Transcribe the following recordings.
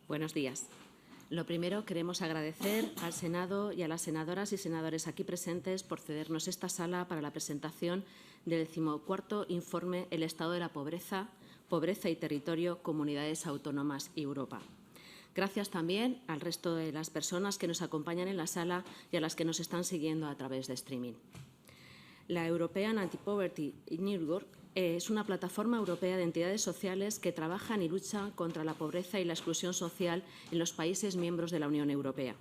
Buenos días. Lo primero, queremos agradecer al Senado y a las senadoras y senadores aquí presentes por cedernos esta sala para la presentación del 14º informe El estado de la pobreza, pobreza y territorio, comunidades autónomas y Europa. Gracias también al resto de las personas que nos acompañan en la sala y a las que nos están siguiendo a través de streaming. La European Anti-Poverty Network es una plataforma europea de entidades sociales que trabajan y luchan contra la pobreza y la exclusión social en los países miembros de la Unión Europea.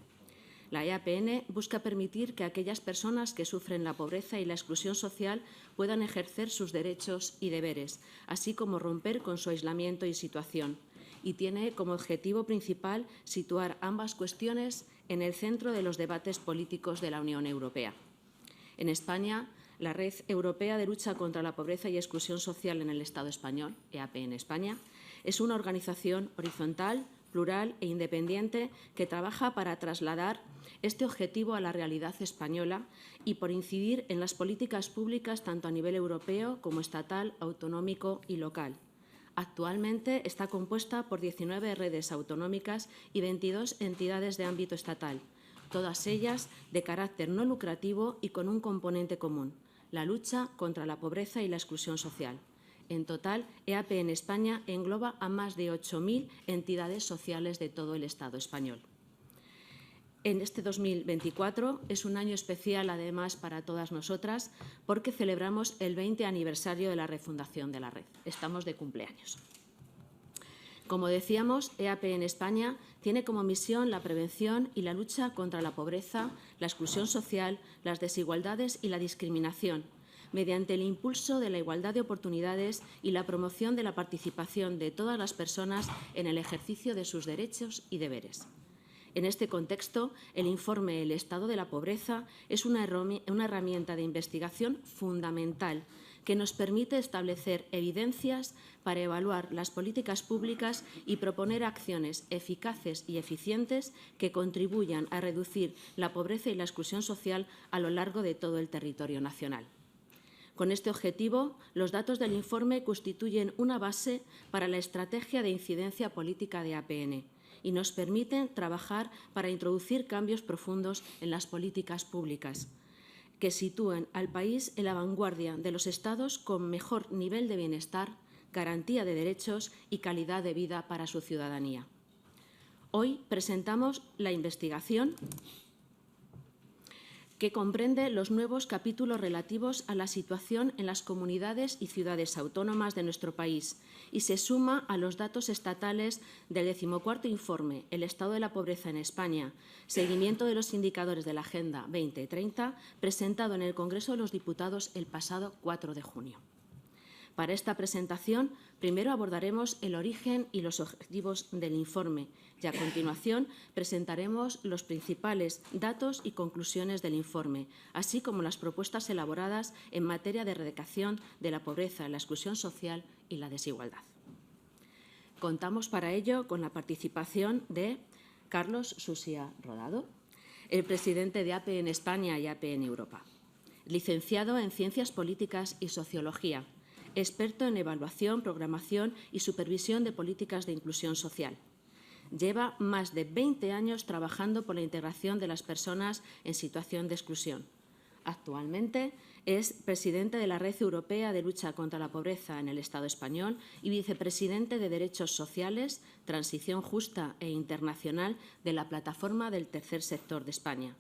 La EAPN busca permitir que aquellas personas que sufren la pobreza y la exclusión social puedan ejercer sus derechos y deberes, así como romper con su aislamiento y situación, y tiene como objetivo principal situar ambas cuestiones en el centro de los debates políticos de la Unión Europea. En España, la Red Europea de Lucha contra la Pobreza y Exclusión Social en el Estado español, EAPN España, es una organización horizontal, plural e independiente que trabaja para trasladar este objetivo a la realidad española y por incidir en las políticas públicas tanto a nivel europeo como estatal, autonómico y local. Actualmente está compuesta por 19 redes autonómicas y 22 entidades de ámbito estatal, todas ellas de carácter no lucrativo y con un componente común: la lucha contra la pobreza y la exclusión social. En total, EAPN España engloba a más de 8.000 entidades sociales de todo el Estado español. En este 2024 es un año especial, además, para todas nosotras, porque celebramos el 20 aniversario de la refundación de la red. Estamos de cumpleaños. Como decíamos, EAPN España tiene como misión la prevención y la lucha contra la pobreza, la exclusión social, las desigualdades y la discriminación, mediante el impulso de la igualdad de oportunidades y la promoción de la participación de todas las personas en el ejercicio de sus derechos y deberes. En este contexto, el informe El estado de la pobreza es una herramienta de investigación fundamental que nos permite establecer evidencias para evaluar las políticas públicas y proponer acciones eficaces y eficientes que contribuyan a reducir la pobreza y la exclusión social a lo largo de todo el territorio nacional. Con este objetivo, los datos del informe constituyen una base para la estrategia de incidencia política de APN y nos permiten trabajar para introducir cambios profundos en las políticas públicas que sitúen al país en la vanguardia de los estados con mejor nivel de bienestar, garantía de derechos y calidad de vida para su ciudadanía. Hoy presentamos la investigación que comprende los nuevos capítulos relativos a la situación en las comunidades y ciudades autónomas de nuestro país y se suma a los datos estatales del 14º informe El estado de la pobreza en España, seguimiento de los indicadores de la Agenda 2030, presentado en el Congreso de los Diputados el pasado 4 de junio. Para esta presentación, primero abordaremos el origen y los objetivos del informe y, a continuación, presentaremos los principales datos y conclusiones del informe, así como las propuestas elaboradas en materia de erradicación de la pobreza, la exclusión social y la desigualdad. Contamos para ello con la participación de Carlos Susia Rodado, el presidente de APN España y APN Europa, licenciado en Ciencias Políticas y Sociología, experto en evaluación, programación y supervisión de políticas de inclusión social. Lleva más de 20 años trabajando por la integración de las personas en situación de exclusión. Actualmente es presidente de la Red Europea de Lucha contra la Pobreza en el Estado español y vicepresidente de Derechos Sociales, Transición Justa e Internacional de la Plataforma del Tercer Sector de España.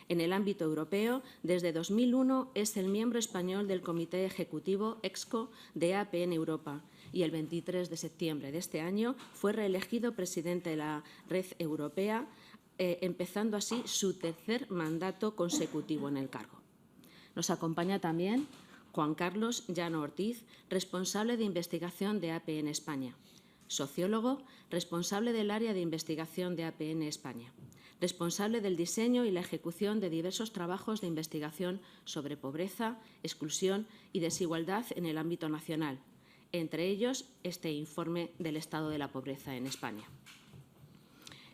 En el ámbito europeo, desde 2001 es el miembro español del Comité Ejecutivo EXCO de APN Europa y el 23 de septiembre de este año fue reelegido presidente de la Red Europea, empezando así su tercer mandato consecutivo en el cargo. Nos acompaña también Juan Carlos Llano Ortiz, responsable de investigación de APN España, sociólogo, responsable del área de investigación de APN España, responsable del diseño y la ejecución de diversos trabajos de investigación sobre pobreza, exclusión y desigualdad en el ámbito nacional, entre ellos este informe del estado de la pobreza en España.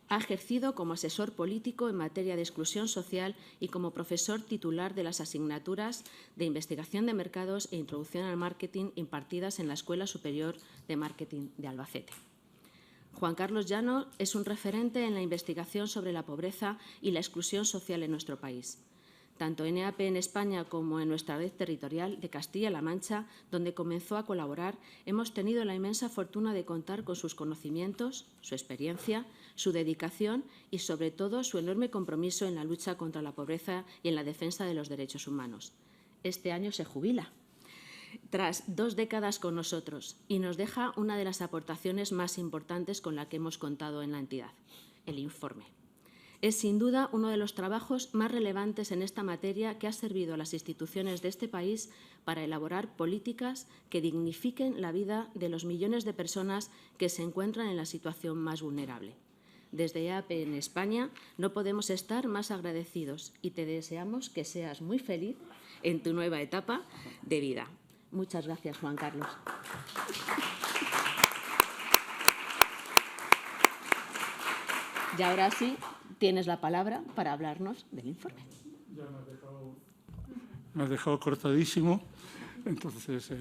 Ha ejercido como asesor político en materia de exclusión social y como profesor titular de las asignaturas de investigación de mercados e introducción al marketing impartidas en la Escuela Superior de Marketing de Albacete. Juan Carlos Llano es un referente en la investigación sobre la pobreza y la exclusión social en nuestro país. Tanto en EAP en España como en nuestra red territorial de Castilla-La Mancha, donde comenzó a colaborar, hemos tenido la inmensa fortuna de contar con sus conocimientos, su experiencia, su dedicación y, sobre todo, su enorme compromiso en la lucha contra la pobreza y en la defensa de los derechos humanos. Este año se jubila, tras 2 décadas con nosotros, y nos deja una de las aportaciones más importantes con la que hemos contado en la entidad, el informe. Es, sin duda, uno de los trabajos más relevantes en esta materia que ha servido a las instituciones de este país para elaborar políticas que dignifiquen la vida de los millones de personas que se encuentran en la situación más vulnerable. Desde EAP en España no podemos estar más agradecidos y te deseamos que seas muy feliz en tu nueva etapa de vida. Muchas gracias, Juan Carlos. Y ahora sí, tienes la palabra para hablarnos del informe. Ya me has dejado cortadísimo. Entonces,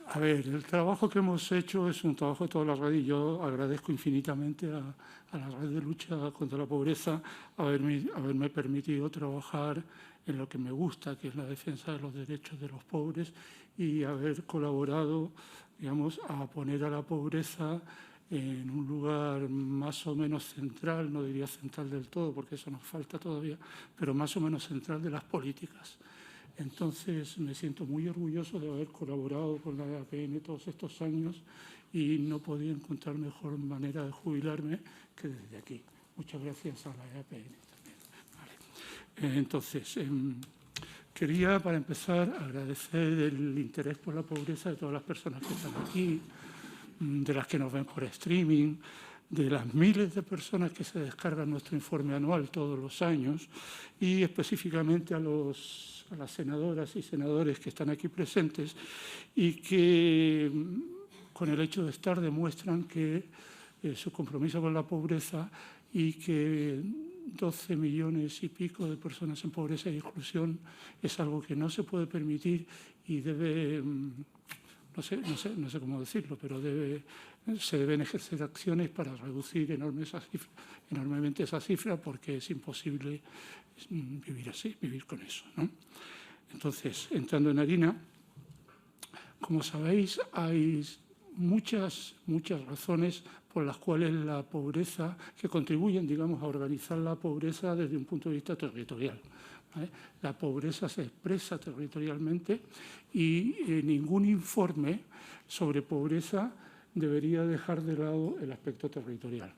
a ver, el trabajo que hemos hecho es un trabajo de toda la red y yo agradezco infinitamente a la red de lucha contra la pobreza haberme permitido trabajar en lo que me gusta, que es la defensa de los derechos de los pobres, y haber colaborado, digamos, a poner a la pobreza en un lugar más o menos central, no diría central del todo, porque eso nos falta todavía, pero más o menos central de las políticas. Entonces, me siento muy orgulloso de haber colaborado con la EAPN todos estos años y no podía encontrar mejor manera de jubilarme que desde aquí. Muchas gracias a la EAPN también. Vale. Entonces, quería, para empezar, agradecer el interés por la pobreza de todas las personas que están aquí, de las que nos ven por streaming, de las miles de personas que se descargan nuestro informe anual todos los años y específicamente a las senadoras y senadores que están aquí presentes y que con el hecho de estar demuestran que su compromiso con la pobreza y que 12 millones y pico de personas en pobreza y exclusión es algo que no se puede permitir y debe, no sé cómo decirlo, pero se deben ejercer acciones para reducir enormemente esa cifra porque es imposible vivir así, vivir con eso, ¿no? Entonces, entrando en harina, como sabéis, hay muchas razones por las cuales la pobreza, que contribuyen, digamos, a organizar la pobreza desde un punto de vista territorial, ¿vale? La pobreza se expresa territorialmente y ningún informe sobre pobreza debería dejar de lado el aspecto territorial.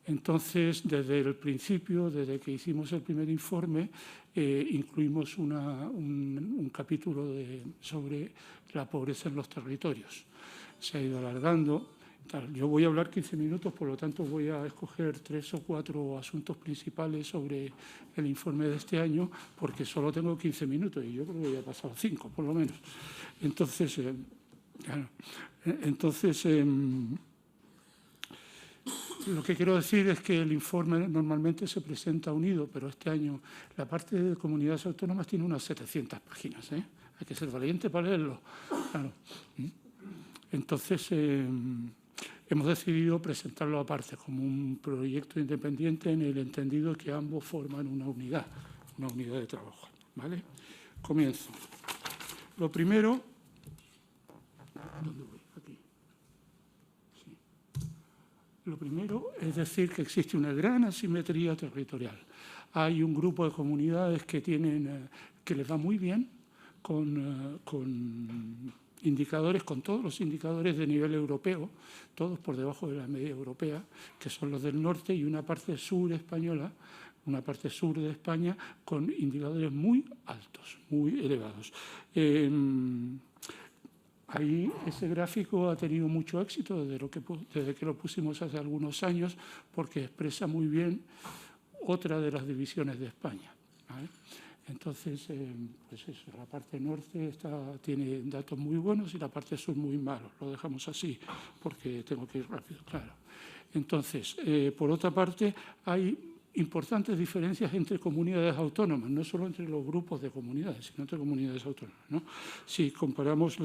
Entonces, desde el principio, desde que hicimos el primer informe, incluimos un capítulo sobre la pobreza en los territorios. Se ha ido alargando. Yo voy a hablar 15 minutos, por lo tanto voy a escoger 3 o 4 asuntos principales sobre el informe de este año, porque solo tengo 15 minutos y yo creo que ya he pasado 5, por lo menos. Entonces, lo que quiero decir es que el informe normalmente se presenta unido, pero este año la parte de comunidades autónomas tiene unas 700 páginas. Hay que ser valiente para leerlo. Claro. Entonces, hemos decidido presentarlo aparte, como un proyecto independiente en el entendido que ambos forman una unidad de trabajo. ¿Vale? Comienzo. Lo primero... ¿Dónde voy? Aquí. Sí. Lo primero es decir que existe una gran asimetría territorial. Hay un grupo de comunidades que les va muy bien con indicadores, con todos los indicadores de nivel europeo, todos por debajo de la media europea, que son los del norte, y una parte sur española, una parte sur de España, con indicadores muy altos, muy elevados. Ahí ese gráfico ha tenido mucho éxito desde que lo pusimos hace algunos años, porque expresa muy bien otra de las divisiones de España, ¿vale? Entonces, pues eso, la parte norte tiene datos muy buenos y la parte sur muy malos. Lo dejamos así porque tengo que ir rápido, claro. Entonces, por otra parte, hay importantes diferencias entre comunidades autónomas, no solo entre los grupos de comunidades, sino entre comunidades autónomas, ¿no? Si comparamos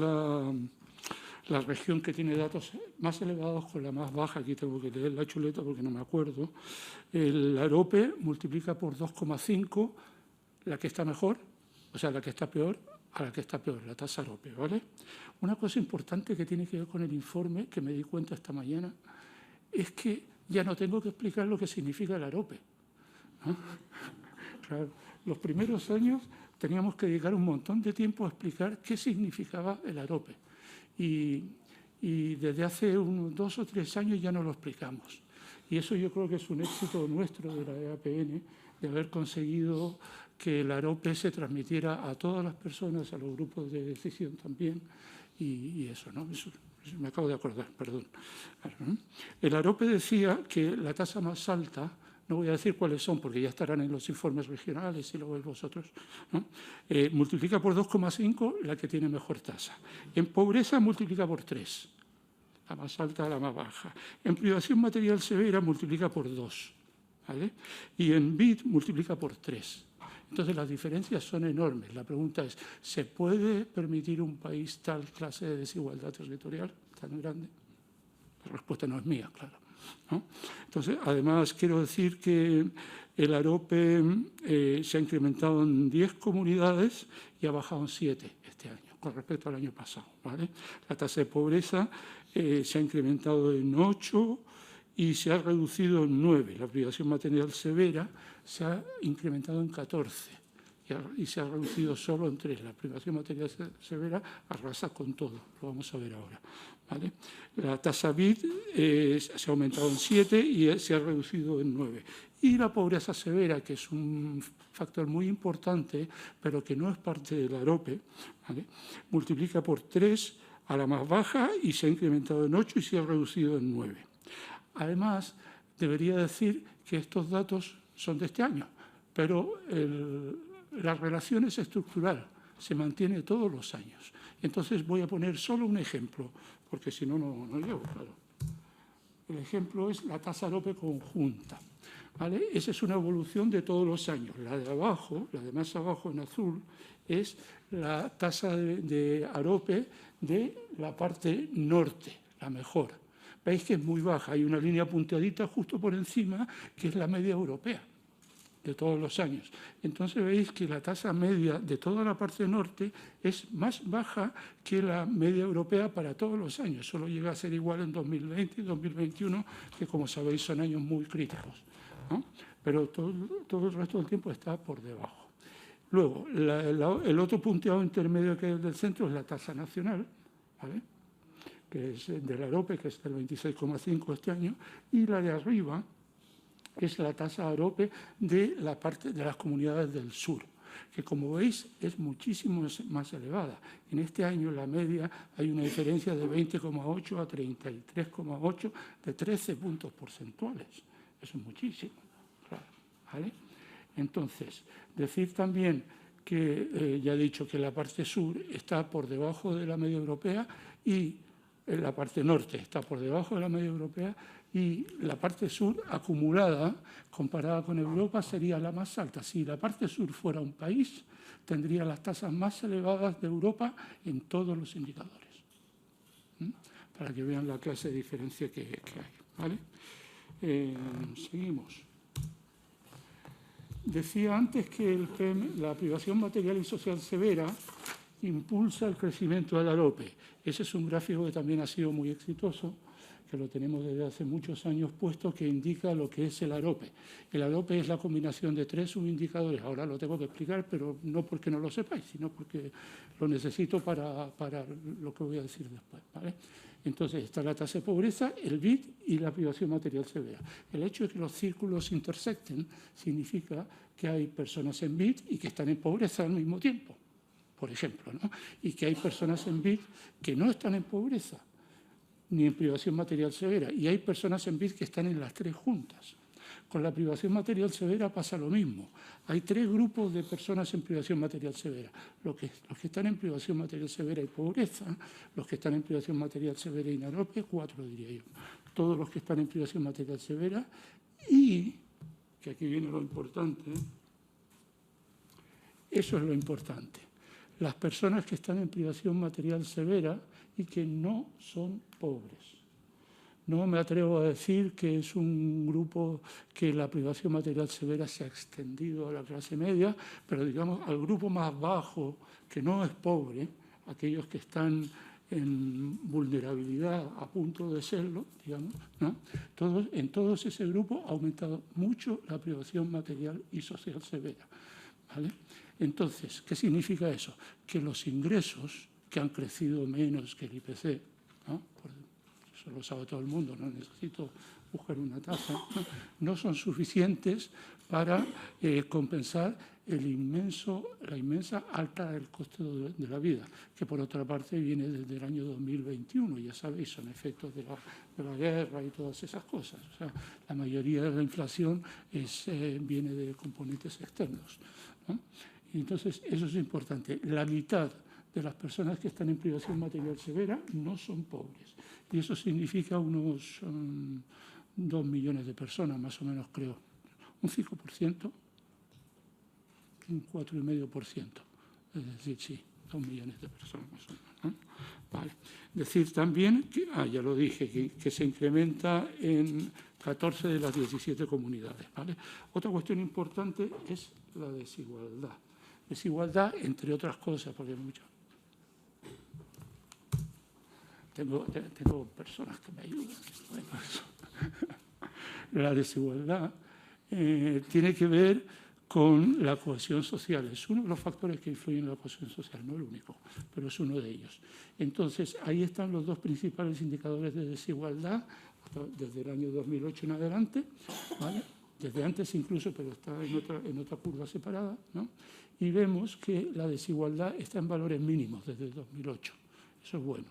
la región que tiene datos más elevados con la más baja. Aquí tengo que leer la chuleta porque no me acuerdo. El AROPE multiplica por 2,5 la que está mejor, o sea, la que está peor, a la que está peor, la tasa AROPE, ¿vale? Una cosa importante que tiene que ver con el informe, que me di cuenta esta mañana, es que ya no tengo que explicar lo que significa el AROPE, ¿no? Claro, los primeros años teníamos que dedicar un montón de tiempo a explicar qué significaba el AROPE. Y desde hace unos 2 o 3 años ya no lo explicamos. Y eso yo creo que es un éxito nuestro de la EAPN, de haber conseguido que el AROPE se transmitiera a todas las personas, a los grupos de decisión también, y eso, ¿no? Eso me acabo de acordar, perdón. El AROPE decía que la tasa más alta, no voy a decir cuáles son porque ya estarán en los informes regionales y lo veis vosotros, ¿no? Multiplica por 2,5 la que tiene mejor tasa. En pobreza multiplica por 3, la más alta a la más baja. En privación material severa multiplica por 2, ¿vale? Y en BID multiplica por 3. Entonces las diferencias son enormes. La pregunta es, ¿se puede permitir un país tal clase de desigualdad territorial tan grande? La respuesta no es mía, claro, ¿no? Entonces, además, quiero decir que el AROPE se ha incrementado en 10 comunidades y ha bajado en 7 este año, con respecto al año pasado, ¿vale? La tasa de pobreza se ha incrementado en 8 y se ha reducido en 9. La privación material severa se ha incrementado en 14 y se ha reducido solo en 3. La privación material severa arrasa con todo, lo vamos a ver ahora, ¿vale? La tasa BID se ha aumentado en 7 y se ha reducido en 9. Y la pobreza severa, que es un factor muy importante, pero que no es parte del AROPE, ¿vale? Multiplica por 3 a la más baja y se ha incrementado en 8 y se ha reducido en 9. Además, debería decir que estos datos son de este año, pero la relación es estructural, se mantiene todos los años. Entonces voy a poner solo un ejemplo, porque si no, no llego, claro. El ejemplo es la tasa AROPE conjunta, ¿vale? Esa es una evolución de todos los años. La de abajo, la de más abajo en azul, es la tasa de AROPE de la parte norte, la mejor. Veis que es muy baja, hay una línea punteadita justo por encima, que es la media europea de todos los años. Entonces veis que la tasa media de toda la parte norte es más baja que la media europea para todos los años. Solo llega a ser igual en 2020 y 2021, que como sabéis son años muy críticos, ¿no? Pero todo el resto del tiempo está por debajo. Luego, el otro punteado intermedio que hay del centro es la tasa nacional, ¿vale? Que es del AROPE, que es del 26,5 este año, y la de arriba es la tasa AROPE de la parte de las comunidades del sur, que como veis es muchísimo más elevada. En este año la media hay una diferencia de 20,8 a 33,8 de 13 puntos porcentuales. Eso es muchísimo, claro, ¿vale? Entonces, decir también que ya he dicho que la parte sur está por debajo de la media europea y en la parte norte está por debajo de la media europea y la parte sur acumulada, comparada con Europa, sería la más alta. Si la parte sur fuera un país, tendría las tasas más elevadas de Europa en todos los indicadores. Para que vean la clase de diferencia que hay, ¿vale? Seguimos. Decía antes que la privación material y social severa impulsa el crecimiento del AROPE. Ese es un gráfico que también ha sido muy exitoso, que lo tenemos desde hace muchos años puesto, que indica lo que es el AROPE. El AROPE es la combinación de 3 subindicadores. Ahora lo tengo que explicar, pero no porque no lo sepáis, sino porque lo necesito para lo que voy a decir después, ¿vale? Entonces está la tasa de pobreza, el BID y la privación material severa. El hecho de que los círculos intersecten significa que hay personas en BID y que están en pobreza al mismo tiempo, por ejemplo, ¿no? Y que hay personas en BID que no están en pobreza ni en privación material severa, y hay personas en BID que están en las 3 juntas. Con la privación material severa pasa lo mismo. Hay 3 grupos de personas en privación material severa. Los que están en privación material severa y pobreza, los que están en privación material severa y AROPE, 4 diría yo. Todos los que están en privación material severa y, que aquí viene lo importante, eso es lo importante. Las personas que están en privación material severa y que no son pobres. No me atrevo a decir que es un grupo que la privación material severa se ha extendido a la clase media, pero digamos al grupo más bajo, que no es pobre, aquellos que están en vulnerabilidad a punto de serlo, digamos, ¿no? En todos ese grupo ha aumentado mucho la privación material y social severa, ¿vale? Entonces, ¿qué significa eso? Que los ingresos, que han crecido menos que el IPC, ¿no? Eso lo sabe todo el mundo, no necesito buscar una tasa, no son suficientes para compensar la inmensa alta del coste de la vida, que por otra parte viene desde el año 2021, ya sabéis, son efectos de la guerra y todas esas cosas. O sea, la mayoría de la inflación viene de componentes externos, ¿no? Y entonces, eso es importante. La mitad de las personas que están en privación material severa no son pobres. Y eso significa unos 2 millones de personas, más o menos, creo. Un 5%, un 4,5%. Es decir, sí, 2 millones de personas más o menos, ¿no? Vale. Decir también, ya lo dije, que se incrementa en 14 de las 17 comunidades, ¿vale? Otra cuestión importante es la desigualdad. Desigualdad, entre otras cosas, porque hay muchas. Tengo personas que me ayudan. La desigualdad tiene que ver con la cohesión social. Es uno de los factores que influyen en la cohesión social, no el único, pero es uno de ellos. Entonces, ahí están los dos principales indicadores de desigualdad desde el año 2008 en adelante, ¿vale? Desde antes incluso, pero está en otra curva separada, ¿no? Y vemos que la desigualdad está en valores mínimos desde el 2008. Eso es bueno,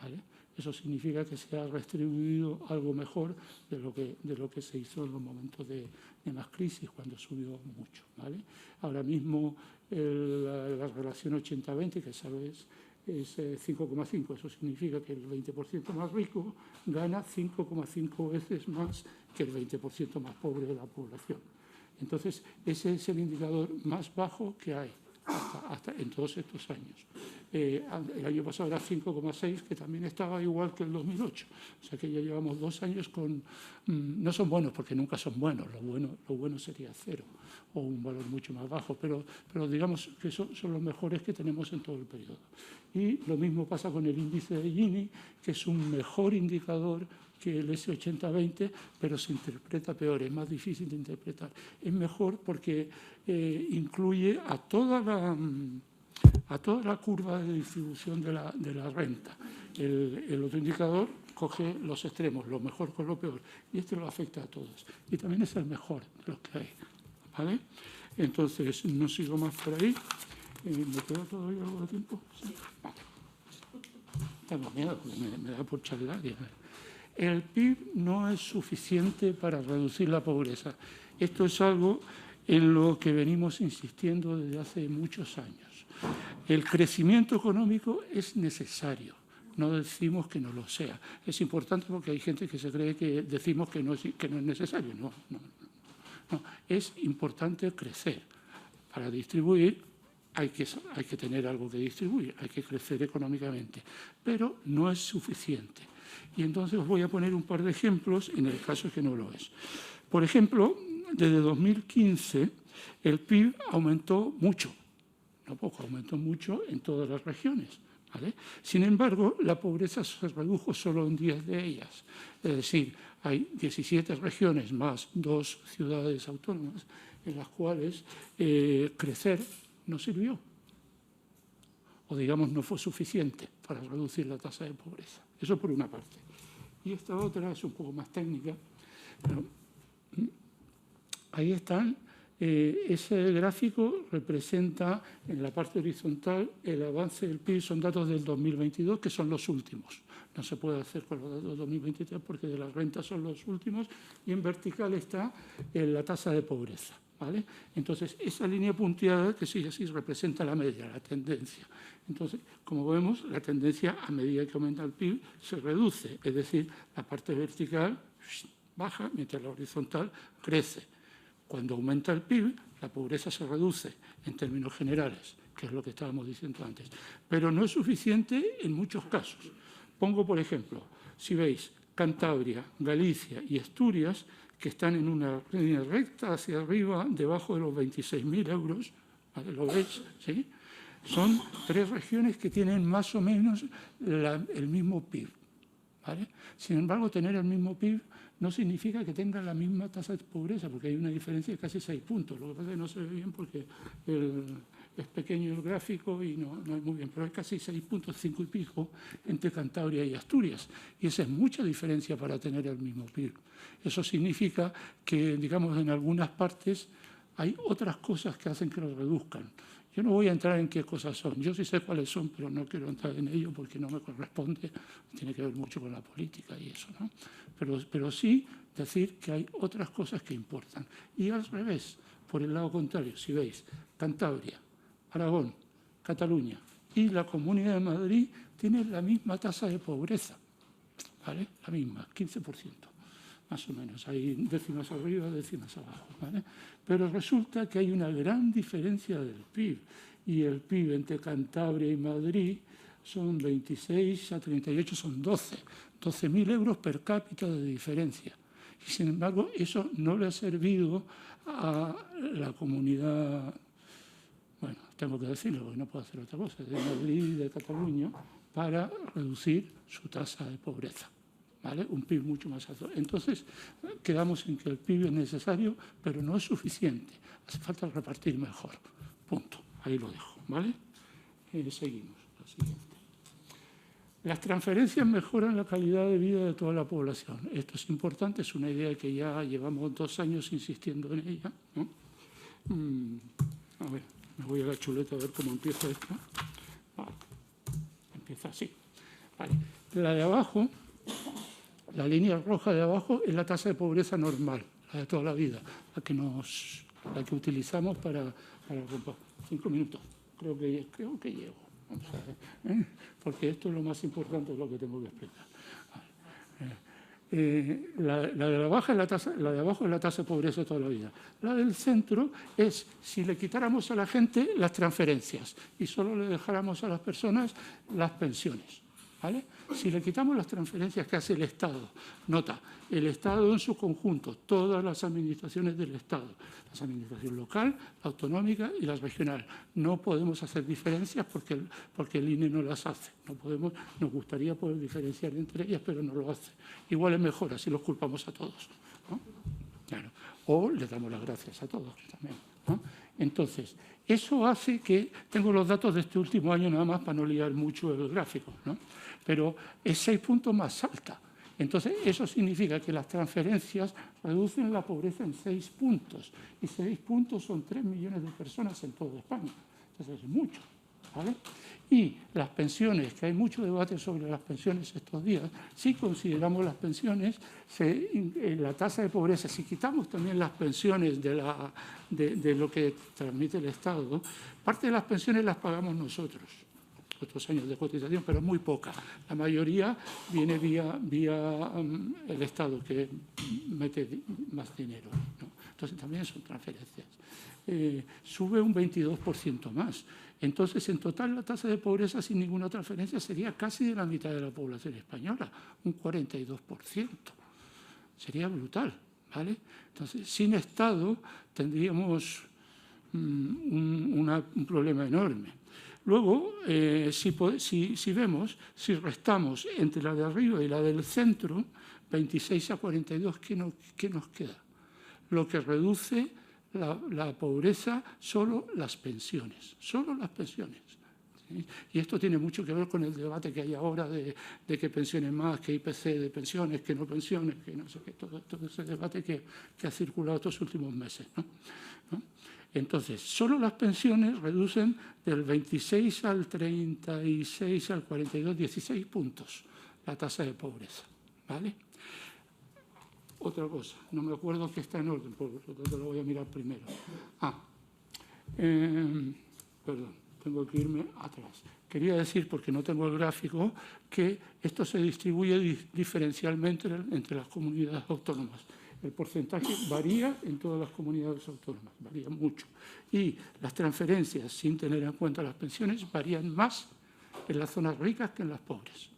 ¿vale? Eso significa que se ha redistribuido algo mejor de lo que se hizo en los momentos de más crisis, cuando subió mucho, ¿vale? Ahora mismo la relación 80-20, que sabes, es 5,5. Eso significa que el 20% más rico gana 5,5 veces más que el 20% más pobre de la población. Entonces, ese es el indicador más bajo que hay hasta en todos estos años. El año pasado era 5,6, que también estaba igual que el 2008. O sea que ya llevamos 2 años con... no son buenos, porque nunca son buenos. Lo bueno sería 0 o un valor mucho más bajo, pero digamos que son los mejores que tenemos en todo el periodo. Y lo mismo pasa con el índice de Gini, que es un mejor indicador que el S80-20, pero se interpreta peor, es más difícil de interpretar. Es mejor porque incluye a toda la curva de distribución de la renta. El otro indicador coge los extremos, lo mejor con lo peor, y este lo afecta a todos. Y también es el mejor de los que hay, ¿vale? Entonces, no sigo más por ahí. ¿Me queda todavía algo de tiempo? ¿Sí? Vale. Tengo miedo, porque me da por charlar. El PIB no es suficiente para reducir la pobreza. Esto es algo en lo que venimos insistiendo desde hace muchos años. El crecimiento económico es necesario, no decimos que no lo sea. Es importante porque hay gente que se cree que decimos que no es necesario. No. Es importante crecer. Para distribuir hay que tener algo que distribuir, hay que crecer económicamente, pero no es suficiente. Y entonces os voy a poner un par de ejemplos en el caso que no lo es. Por ejemplo, desde 2015 el PIB aumentó mucho, no poco, aumentó mucho en todas las regiones, ¿vale? Sin embargo, la pobreza se redujo solo en 10 de ellas. Es decir, hay 17 regiones más 2 ciudades autónomas en las cuales crecer no sirvió, o digamos no fue suficiente para reducir la tasa de pobreza. Eso por una parte. Y esta otra es un poco más técnica, pero ahí están. Ese gráfico representa en la parte horizontal el avance del PIB, son datos del 2022, que son los últimos. No se puede hacer con los datos del 2023 porque de las rentas son los últimos, y en vertical está la tasa de pobreza, ¿vale? Entonces, esa línea punteada, que sigue así, representa la media, la tendencia. Entonces, como vemos, la tendencia a medida que aumenta el PIB se reduce, es decir, la parte vertical baja mientras la horizontal crece. Cuando aumenta el PIB, la pobreza se reduce en términos generales que es lo que estábamos diciendo antes. Pero no es suficiente en muchos casos. Pongo, por ejemplo, si veis, Cantabria, Galicia y Asturias, que están en una línea recta hacia arriba, debajo de los 26.000 euros, ¿vale? ¿Lo veis? ¿Sí? Son 3 regiones que tienen más o menos el mismo PIB, ¿vale? Sin embargo, tener el mismo PIB no significa que tengan la misma tasa de pobreza, porque hay una diferencia de casi 6 puntos. Lo que pasa es que no se ve bien porque es pequeño el gráfico y no es muy bien, pero hay casi 6 puntos, 5 y pico, entre Cantabria y Asturias. Y esa es mucha diferencia para tener el mismo PIB. Eso significa que, digamos, en algunas partes hay otras cosas que hacen que lo reduzcan. Yo no voy a entrar en qué cosas son. Yo sí sé cuáles son, pero no quiero entrar en ello porque no me corresponde. Tiene que ver mucho con la política y eso, ¿no? Pero sí decir que hay otras cosas que importan. Y al revés, por el lado contrario, si veis, Cantabria, Aragón, Cataluña y la Comunidad de Madrid tienen la misma tasa de pobreza, ¿vale? La misma, 15%. Más o menos, hay décimas arriba, décimas abajo, ¿vale? Pero resulta que hay una gran diferencia del PIB, y el PIB entre Cantabria y Madrid son 26 a 38, son 12.000 euros per cápita de diferencia. Y sin embargo, eso no le ha servido a la comunidad, bueno, tengo que decirlo porque no puedo hacer otra cosa, de Madrid y de Cataluña, para reducir su tasa de pobreza. ¿Vale? Un PIB mucho más alto. Entonces, quedamos en que el PIB es necesario, pero no es suficiente. Hace falta repartir mejor. Punto. Ahí lo dejo. ¿Vale? Seguimos. La siguiente. Las transferencias mejoran la calidad de vida de toda la población. Esto es importante, es una idea que ya llevamos 2 años insistiendo en ella, ¿no? A ver, me voy a la chuleta a ver cómo empieza esto. Vale. Empieza así. Vale. La de abajo... La línea roja de abajo es la tasa de pobreza normal, la de toda la vida, la que utilizamos para 5 minutos. Creo que llego. Vamos a ver, porque esto es lo más importante de lo que tengo que explicar. La de abajo es la tasa de pobreza de toda la vida. La del centro es si le quitáramos a la gente las transferencias y solo le dejáramos a las personas las pensiones. ¿Vale? Si le quitamos las transferencias que hace el Estado, nota, el Estado en su conjunto, todas las administraciones del Estado, la administración local, la autonómica y la regional, no podemos hacer diferencias porque el INE no las hace. No podemos, nos gustaría poder diferenciar entre ellas, pero no lo hace. Igual es mejor, así los culpamos a todos, ¿no? Claro. O les damos las gracias a todos también, ¿no? Entonces, eso hace que, tengo los datos de este último año nada más para no liar mucho el gráfico, ¿no? Pero es 6 puntos más alta. Entonces, eso significa que las transferencias reducen la pobreza en 6 puntos. Y 6 puntos son 3 millones de personas en toda España. Entonces, es mucho, ¿vale? Y las pensiones, que hay mucho debate sobre las pensiones estos días, si consideramos las pensiones, la tasa de pobreza, si quitamos también las pensiones de lo que transmite el Estado, parte de las pensiones las pagamos nosotros, otros años de cotización, pero muy poca. La mayoría viene vía el Estado, que mete más dinero, ¿no? Entonces también son transferencias. Sube un 22% más. Entonces, en total, la tasa de pobreza sin ninguna transferencia sería casi de la mitad de la población española, un 42%. Sería brutal, ¿vale? Entonces, sin Estado tendríamos un problema enorme. Luego, si vemos, si restamos entre la de arriba y la del centro, 26 a 42, ¿qué nos queda? Lo que reduce la pobreza, solo las pensiones, ¿sí? Y esto tiene mucho que ver con el debate que hay ahora de qué pensiones más, qué IPC de pensiones, qué no pensiones, que no sé qué, todo ese debate que ha circulado estos últimos meses, ¿no? Entonces, solo las pensiones reducen del 26 al 36 al 42, 16 puntos la tasa de pobreza, ¿vale? Otra cosa, no me acuerdo que está en orden, por lo tanto lo voy a mirar primero. Perdón, tengo que irme atrás. Quería decir, porque no tengo el gráfico, que esto se distribuye diferencialmente entre las comunidades autónomas. El porcentaje varía en todas las comunidades autónomas, varía mucho. Y las transferencias, sin tener en cuenta las pensiones, varían más en las zonas ricas que en las pobres.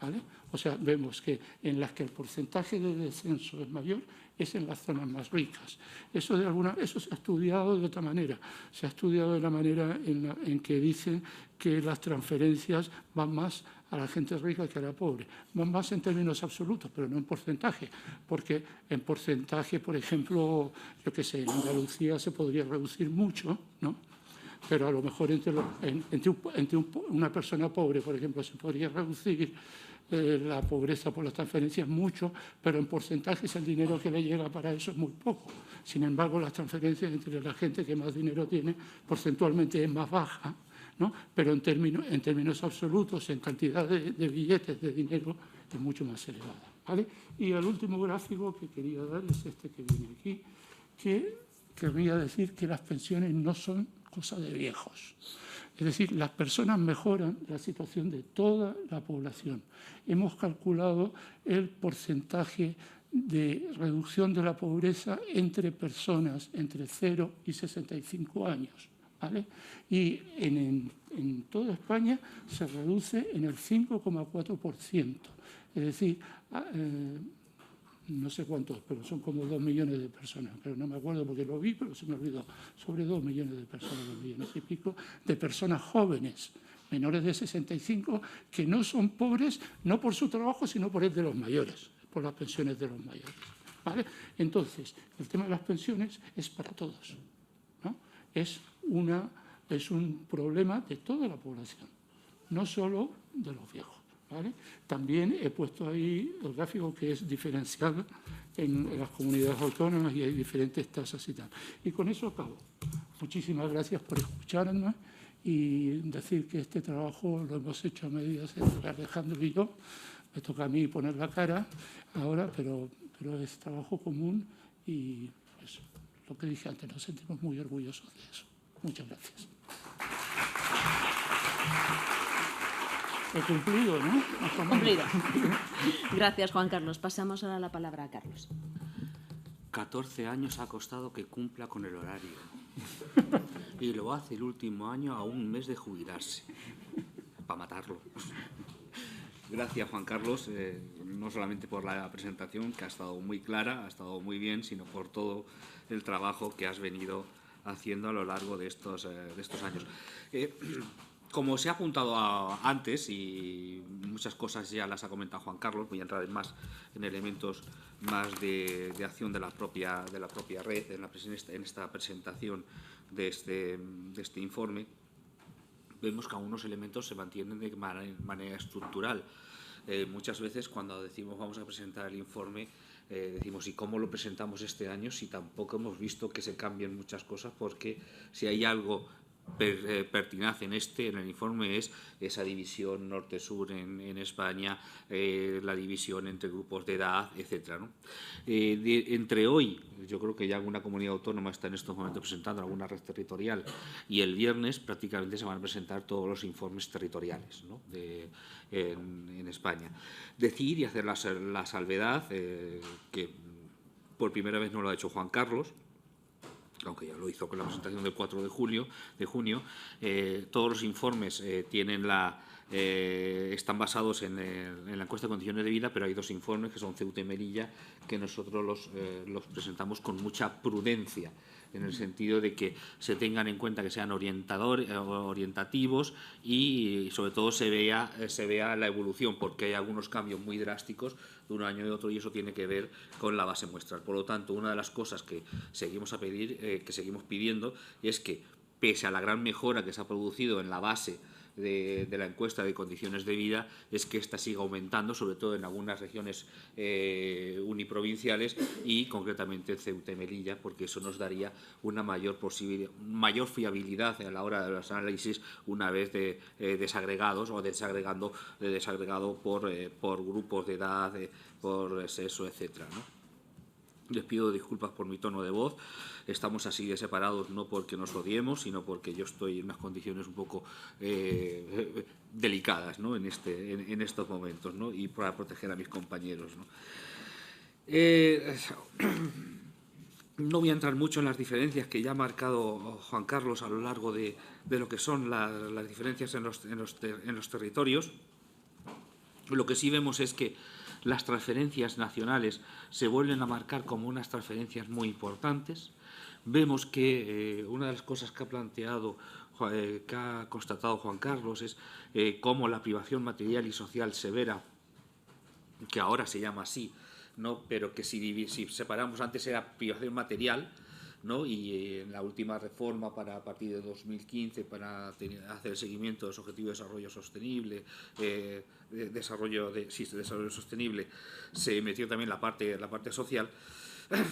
¿Vale? O sea, vemos que en las que el porcentaje de descenso es mayor es en las zonas más ricas. Eso se ha estudiado de otra manera. Se ha estudiado de la manera en que dicen que las transferencias van más a la gente rica que a la pobre. Van más en términos absolutos, pero no en porcentaje. Porque en porcentaje, por ejemplo, yo qué sé, en Andalucía se podría reducir mucho, ¿no? Pero a lo mejor entre una persona pobre, por ejemplo, se podría reducir la pobreza por las transferencias mucho, pero en porcentajes el dinero que le llega para eso es muy poco. Sin embargo, las transferencias entre la gente que más dinero tiene porcentualmente es más baja, ¿no? Pero en términos absolutos, en cantidad de billetes de dinero, es mucho más elevada, ¿vale? Y el último gráfico que quería dar es este que viene aquí, que querría decir que las pensiones no son cosa de viejos. Es decir, las personas mejoran la situación de toda la población. Hemos calculado el porcentaje de reducción de la pobreza entre personas entre 0 y 65 años. ¿Vale? Y en toda España se reduce en el 5,4%. Es decir, no sé cuántos, pero son como 2 millones de personas, pero no me acuerdo porque lo vi, pero se me olvidó, sobre 2 millones de personas, 2 millones y pico, de personas jóvenes, menores de 65, que no son pobres, no por su trabajo, sino por el de los mayores, por las pensiones de los mayores. ¿Vale? Entonces, el tema de las pensiones es para todos, ¿no? Es un problema de toda la población, no solo de los viejos. ¿Vale? También he puesto ahí el gráfico que es diferencial en las comunidades autónomas y hay diferentes tasas y tal. Y con eso acabo. Muchísimas gracias por escucharme y decir que este trabajo lo hemos hecho a medidas entre Alejandro y yo. Me toca a mí poner la cara ahora, pero es trabajo común y eso, lo que dije antes, nos sentimos muy orgullosos de eso. Muchas gracias. He cumplido, ¿no? Cumplido. Gracias, Juan Carlos. Pasamos ahora la palabra a Carlos. 14 años ha costado que cumpla con el horario. Y lo hace el último año a un mes de jubilarse. Para matarlo. Gracias, Juan Carlos, no solamente por la presentación, que ha estado muy clara, ha estado muy bien, sino por todo el trabajo que has venido haciendo a lo largo de estos años. Como se ha apuntado antes, y muchas cosas ya las ha comentado Juan Carlos, voy a entrar en elementos más de acción de la propia red en esta presentación de este informe. Vemos que algunos elementos se mantienen de manera estructural. Muchas veces cuando decimos vamos a presentar el informe, decimos ¿y cómo lo presentamos este año? Si tampoco hemos visto que se cambien muchas cosas, porque si hay algo pertinaz en el informe es esa división norte-sur en España, la división entre grupos de edad, etcétera, ¿no? Entre hoy, yo creo que ya alguna comunidad autónoma está en estos momentos presentando alguna red territorial, y el viernes prácticamente se van a presentar todos los informes territoriales, ¿no? en España. Decir y hacer la salvedad que por primera vez no lo ha hecho Juan Carlos, aunque ya lo hizo con la presentación del 4 de junio, todos los informes están basados en la encuesta de condiciones de vida, pero hay dos informes que son Ceuta y Melilla, que nosotros los presentamos con mucha prudencia, en el sentido de que se tengan en cuenta que sean orientativos y sobre todo se vea la evolución, porque hay algunos cambios muy drásticos de un año y otro, y eso tiene que ver con la base muestral. Por lo tanto, una de las cosas que seguimos pidiendo es que, pese a la gran mejora que se ha producido en la base de la encuesta de condiciones de vida, es que esta siga aumentando, sobre todo en algunas regiones uniprovinciales y concretamente en Ceuta y Melilla, porque eso nos daría una mayor fiabilidad a la hora de los análisis una vez desagregados o desagregado por grupos de edad, por sexo, etcétera, ¿no? Les pido disculpas por mi tono de voz. Estamos así de separados no porque nos odiemos, sino porque yo estoy en unas condiciones un poco delicadas, ¿no? en estos momentos, ¿no? Y para proteger a mis compañeros, ¿no? No voy a entrar mucho en las diferencias que ya ha marcado Juan Carlos a lo largo de lo que son las diferencias en los territorios. Lo que sí vemos es que las transferencias nacionales se vuelven a marcar como unas transferencias muy importantes. Vemos que una de las cosas que ha planteado, que ha constatado Juan Carlos, es cómo la privación material y social severa, que ahora se llama así, ¿no? Pero que si separamos, antes era privación material, ¿no? Y en la última reforma a partir de 2015 para hacer el seguimiento de los objetivos de desarrollo sostenible, desarrollo sostenible, se metió también la parte social.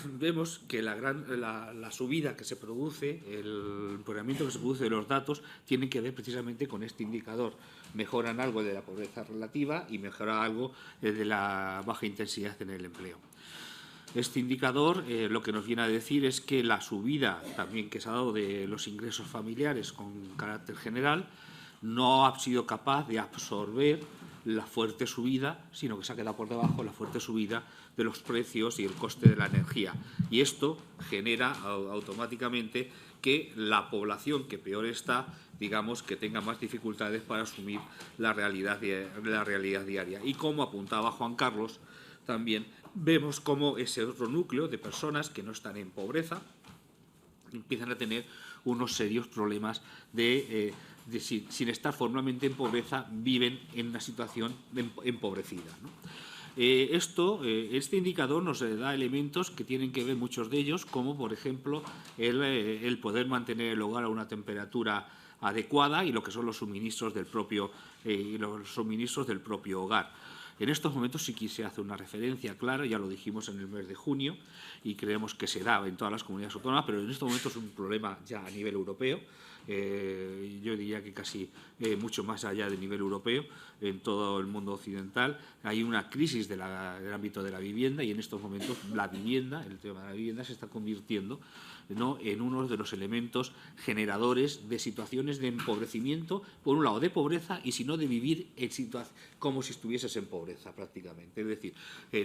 Vemos que la subida que se produce, el empoderamiento que se produce de los datos, tiene que ver precisamente con este indicador. Mejoran algo de la pobreza relativa y mejora algo de la baja intensidad en el empleo. Este indicador lo que nos viene a decir es que la subida también que se ha dado de los ingresos familiares con carácter general no ha sido capaz de absorber la fuerte subida, sino que se ha quedado por debajo la fuerte subida de los precios y el coste de la energía. Y esto genera automáticamente que la población que peor está, digamos, que tenga más dificultades para asumir la realidad diaria. Y como apuntaba Juan Carlos, también vemos cómo ese otro núcleo de personas que no están en pobreza empiezan a tener unos serios problemas sin estar formalmente en pobreza, viven en una situación empobrecida, ¿no? Este indicador nos da elementos que tienen que ver, muchos de ellos, como por ejemplo el poder mantener el hogar a una temperatura adecuada y lo que son los suministros del propio hogar. En estos momentos sí que se hace una referencia clara, ya lo dijimos en el mes de junio, y creemos que se da en todas las comunidades autónomas, pero en estos momentos es un problema ya a nivel europeo. Yo diría que casi mucho más allá del nivel europeo, en todo el mundo occidental. Hay una crisis del ámbito de la vivienda, y en estos momentos el tema de la vivienda se está convirtiendo, ¿no?, en uno de los elementos generadores de situaciones de empobrecimiento, por un lado de pobreza, y si no de vivir como si estuvieses en pobreza prácticamente. Es decir,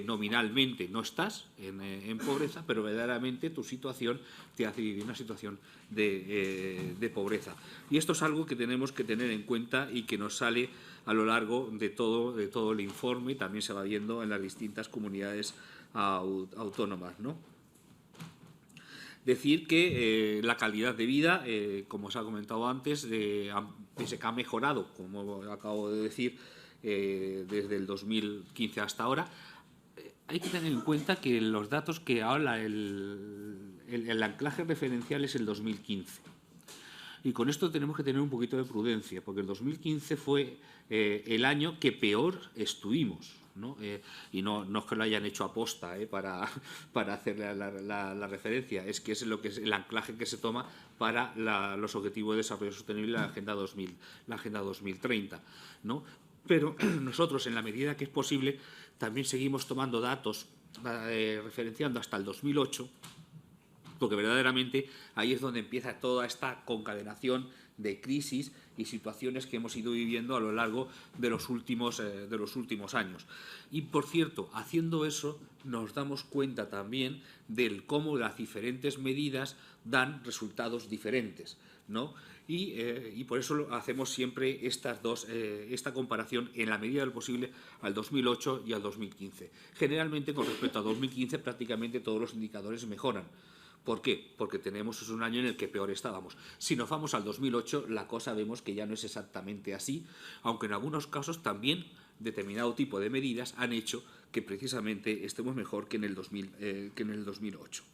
nominalmente no estás en pobreza, pero verdaderamente tu situación te hace vivir una situación de pobreza. Y esto es algo que tenemos que tener en cuenta y que nos sale a lo largo de todo el informe, y también se va viendo en las distintas comunidades autónomas, ¿no? Decir que la calidad de vida, como os ha comentado antes, pese que ha mejorado, como acabo de decir, desde el 2015 hasta ahora, hay que tener en cuenta que los datos que ahora el anclaje referencial es el 2015. Y con esto tenemos que tener un poquito de prudencia, porque el 2015 fue el año que peor estuvimos, ¿no? Y no es que lo hayan hecho aposta para hacer la referencia, es que es el anclaje que se toma para los objetivos de desarrollo sostenible, la Agenda 2030, ¿no? Pero nosotros, en la medida que es posible, también seguimos tomando datos referenciando hasta el 2008, porque verdaderamente ahí es donde empieza toda esta concadenación de crisis y situaciones que hemos ido viviendo a lo largo de los últimos años. Y, por cierto, haciendo eso nos damos cuenta también de cómo las diferentes medidas dan resultados diferentes, ¿no? Y por eso hacemos siempre esta comparación, en la medida de lo posible, al 2008 y al 2015. Generalmente, con respecto a 2015, prácticamente todos los indicadores mejoran. ¿Por qué? Porque es un año en el que peor estábamos. Si nos vamos al 2008, la cosa vemos que ya no es exactamente así, aunque en algunos casos también determinado tipo de medidas han hecho que precisamente estemos mejor que en el 2008.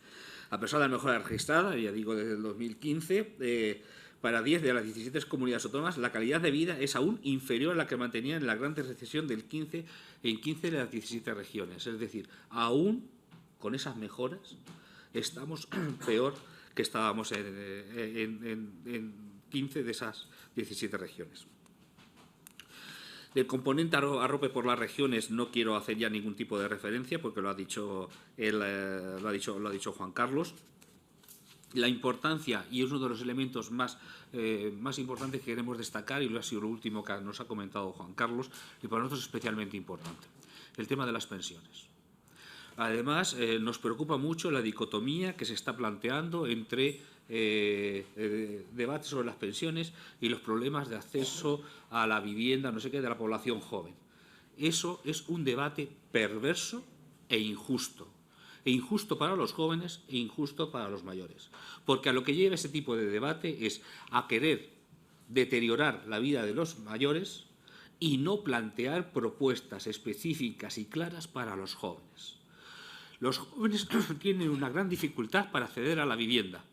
A pesar de la mejora registrada, ya digo, desde el 2015, para 10 de las 17 comunidades autónomas, la calidad de vida es aún inferior a la que mantenía en la gran recesión del 15 en 15 de las 17 regiones. Es decir, aún con esas mejoras estamos peor que estábamos en 15 de esas 17 regiones. Del componente arrope por las regiones no quiero hacer ya ningún tipo de referencia, porque lo ha dicho Juan Carlos. La importancia, y es uno de los elementos más importantes que queremos destacar, y lo ha sido lo último que nos ha comentado Juan Carlos, y para nosotros es especialmente importante, el tema de las pensiones. Además, nos preocupa mucho la dicotomía que se está planteando entre debates sobre las pensiones y los problemas de acceso a la vivienda, no sé qué, de la población joven. Eso es un debate perverso e injusto. E injusto para los jóvenes e injusto para los mayores. Porque a lo que lleva ese tipo de debate es a querer deteriorar la vida de los mayores y no plantear propuestas específicas y claras para los jóvenes. Los jóvenes tienen una gran dificultad para acceder a la vivienda,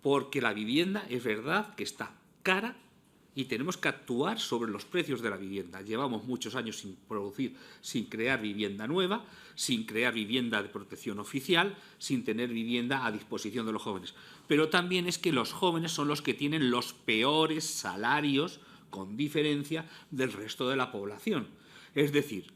porque la vivienda es verdad que está cara y tenemos que actuar sobre los precios de la vivienda. Llevamos muchos años sin producir, sin crear vivienda nueva, sin crear vivienda de protección oficial, sin tener vivienda a disposición de los jóvenes. Pero también es que los jóvenes son los que tienen los peores salarios, con diferencia, del resto de la población. Es decir,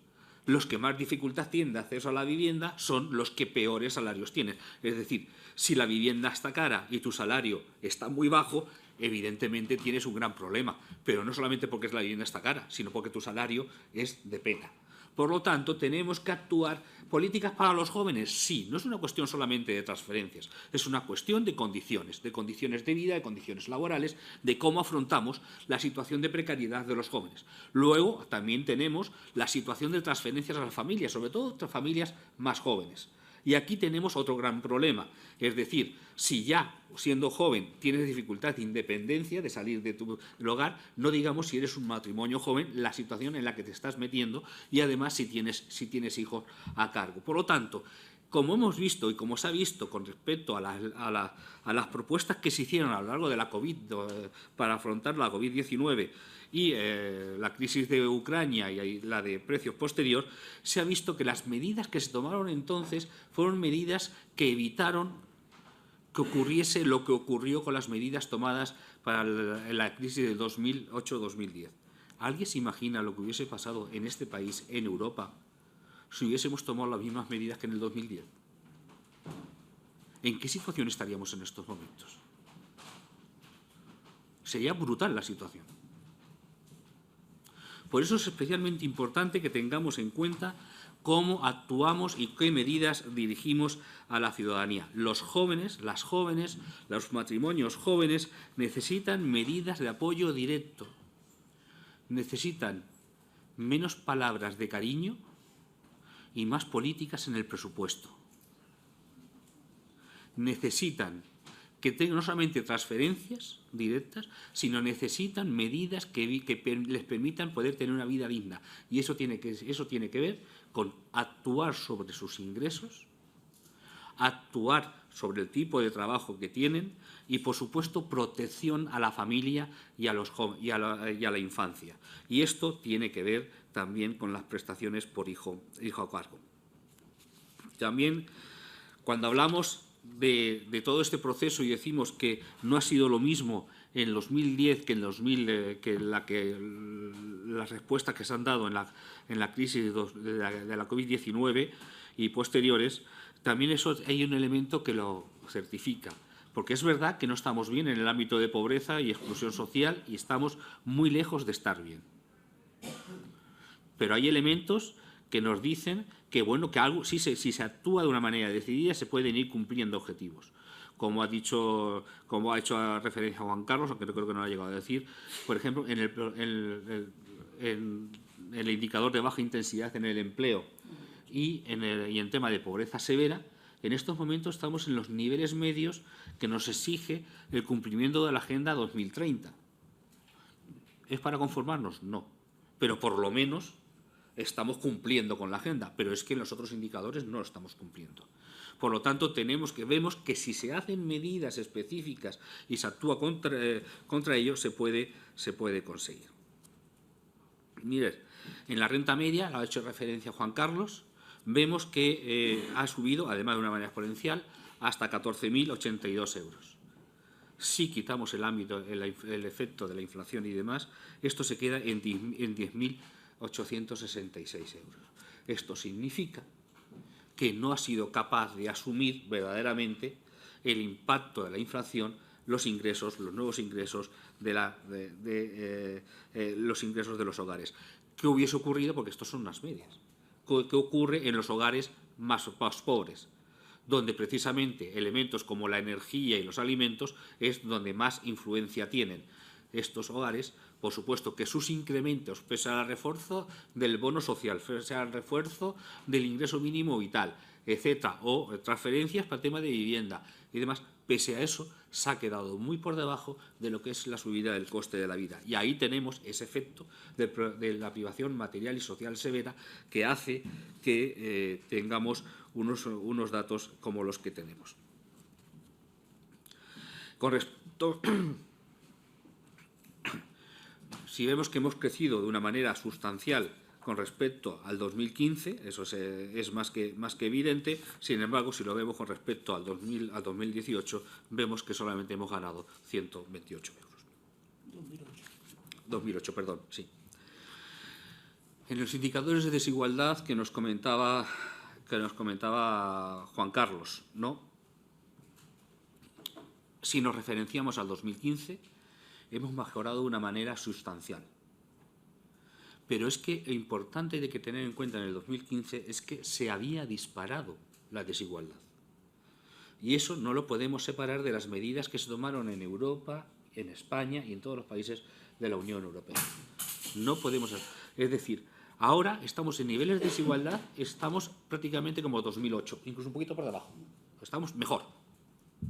los que más dificultad tienen de acceso a la vivienda son los que peores salarios tienen. Es decir, si la vivienda está cara y tu salario está muy bajo, evidentemente tienes un gran problema, pero no solamente porque la vivienda está cara, sino porque tu salario es de pena. Por lo tanto, tenemos que actuar. ¿Políticas para los jóvenes? Sí, no es una cuestión solamente de transferencias, es una cuestión de condiciones de vida, de condiciones laborales, de cómo afrontamos la situación de precariedad de los jóvenes. Luego, también tenemos la situación de transferencias a las familias, sobre todo a familias más jóvenes. Y aquí tenemos otro gran problema, es decir, si ya siendo joven tienes dificultad de independencia, de salir de tu hogar, no digamos si eres un matrimonio joven, la situación en la que te estás metiendo y además si tienes hijos a cargo. Por lo tanto, como hemos visto y como se ha visto con respecto a las propuestas que se hicieron a lo largo de la COVID para afrontar la COVID-19 y la crisis de Ucrania y la de precios posterior, se ha visto que las medidas que se tomaron entonces fueron medidas que evitaron que ocurriese lo que ocurrió con las medidas tomadas para la crisis de 2008-2010. ¿Alguien se imagina lo que hubiese pasado en este país, en Europa, si hubiésemos tomado las mismas medidas que en el 2010? ¿En qué situación estaríamos en estos momentos? Sería brutal la situación. Por eso es especialmente importante que tengamos en cuenta cómo actuamos y qué medidas dirigimos a la ciudadanía. Los jóvenes, las jóvenes, los matrimonios jóvenes necesitan medidas de apoyo directo. Necesitan menos palabras de cariño y más políticas en el presupuesto. Necesitan que tengan no solamente transferencias directas, sino necesitan medidas que les permitan poder tener una vida digna. Y eso tiene que ver con actuar sobre sus ingresos, actuar sobre el tipo de trabajo que tienen y, por supuesto, protección a la familia y a la infancia. Y esto tiene que ver también con las prestaciones por hijo a cargo. También, cuando hablamos de todo este proceso y decimos que no ha sido lo mismo en 2010 que en 2000, las respuestas que se han dado en la crisis de la COVID-19 y posteriores, también hay un elemento que lo certifica. Porque es verdad que no estamos bien en el ámbito de pobreza y exclusión social y estamos muy lejos de estar bien. Pero hay elementos que nos dicen que, bueno, que algo, si se actúa de una manera decidida, se pueden ir cumpliendo objetivos. Como ha hecho referencia Juan Carlos, aunque creo que no lo ha llegado a decir, por ejemplo, en el indicador de baja intensidad en el empleo y en tema de pobreza severa, en estos momentos estamos en los niveles medios que nos exige el cumplimiento de la Agenda 2030. ¿Es para conformarnos? No. Pero por lo menos estamos cumpliendo con la agenda, pero es que en los otros indicadores no lo estamos cumpliendo. Por lo tanto, vemos que si se hacen medidas específicas y se actúa contra ello, se puede conseguir. Mirad, en la renta media, la ha hecho referencia Juan Carlos, vemos que ha subido, además de una manera exponencial, hasta 14.082 euros. Si quitamos el efecto de la inflación y demás, esto se queda en 10.866 euros. Esto significa que no ha sido capaz de asumir verdaderamente el impacto de la inflación, los nuevos ingresos los ingresos de los hogares. ¿Qué hubiese ocurrido? Porque estos son unas medias. ¿Qué ocurre en los hogares más pobres, donde precisamente elementos como la energía y los alimentos es donde más influencia tienen. Estos hogares, por supuesto que sus incrementos, pese al refuerzo del bono social, pese al refuerzo del ingreso mínimo vital, etcétera, o transferencias para el tema de vivienda y demás, pese a eso, se ha quedado muy por debajo de lo que es la subida del coste de la vida. Y ahí tenemos ese efecto de la privación material y social severa que hace que tengamos unos datos como los que tenemos. Con respecto, si vemos que hemos crecido de una manera sustancial con respecto al 2015, eso es más que evidente. Sin embargo, si lo vemos con respecto al 2018, vemos que solamente hemos ganado 128 euros. 2008, perdón, sí. En los indicadores de desigualdad que nos comentaba Juan Carlos, ¿no? Si nos referenciamos al 2015, hemos mejorado de una manera sustancial. Pero es que lo importante de que tener en cuenta en el 2015 es que se había disparado la desigualdad. Y eso no lo podemos separar de las medidas que se tomaron en Europa, en España y en todos los países de la Unión Europea. No podemos... Es decir, ahora estamos en niveles de desigualdad, estamos prácticamente como 2008, incluso un poquito por debajo. Estamos mejor,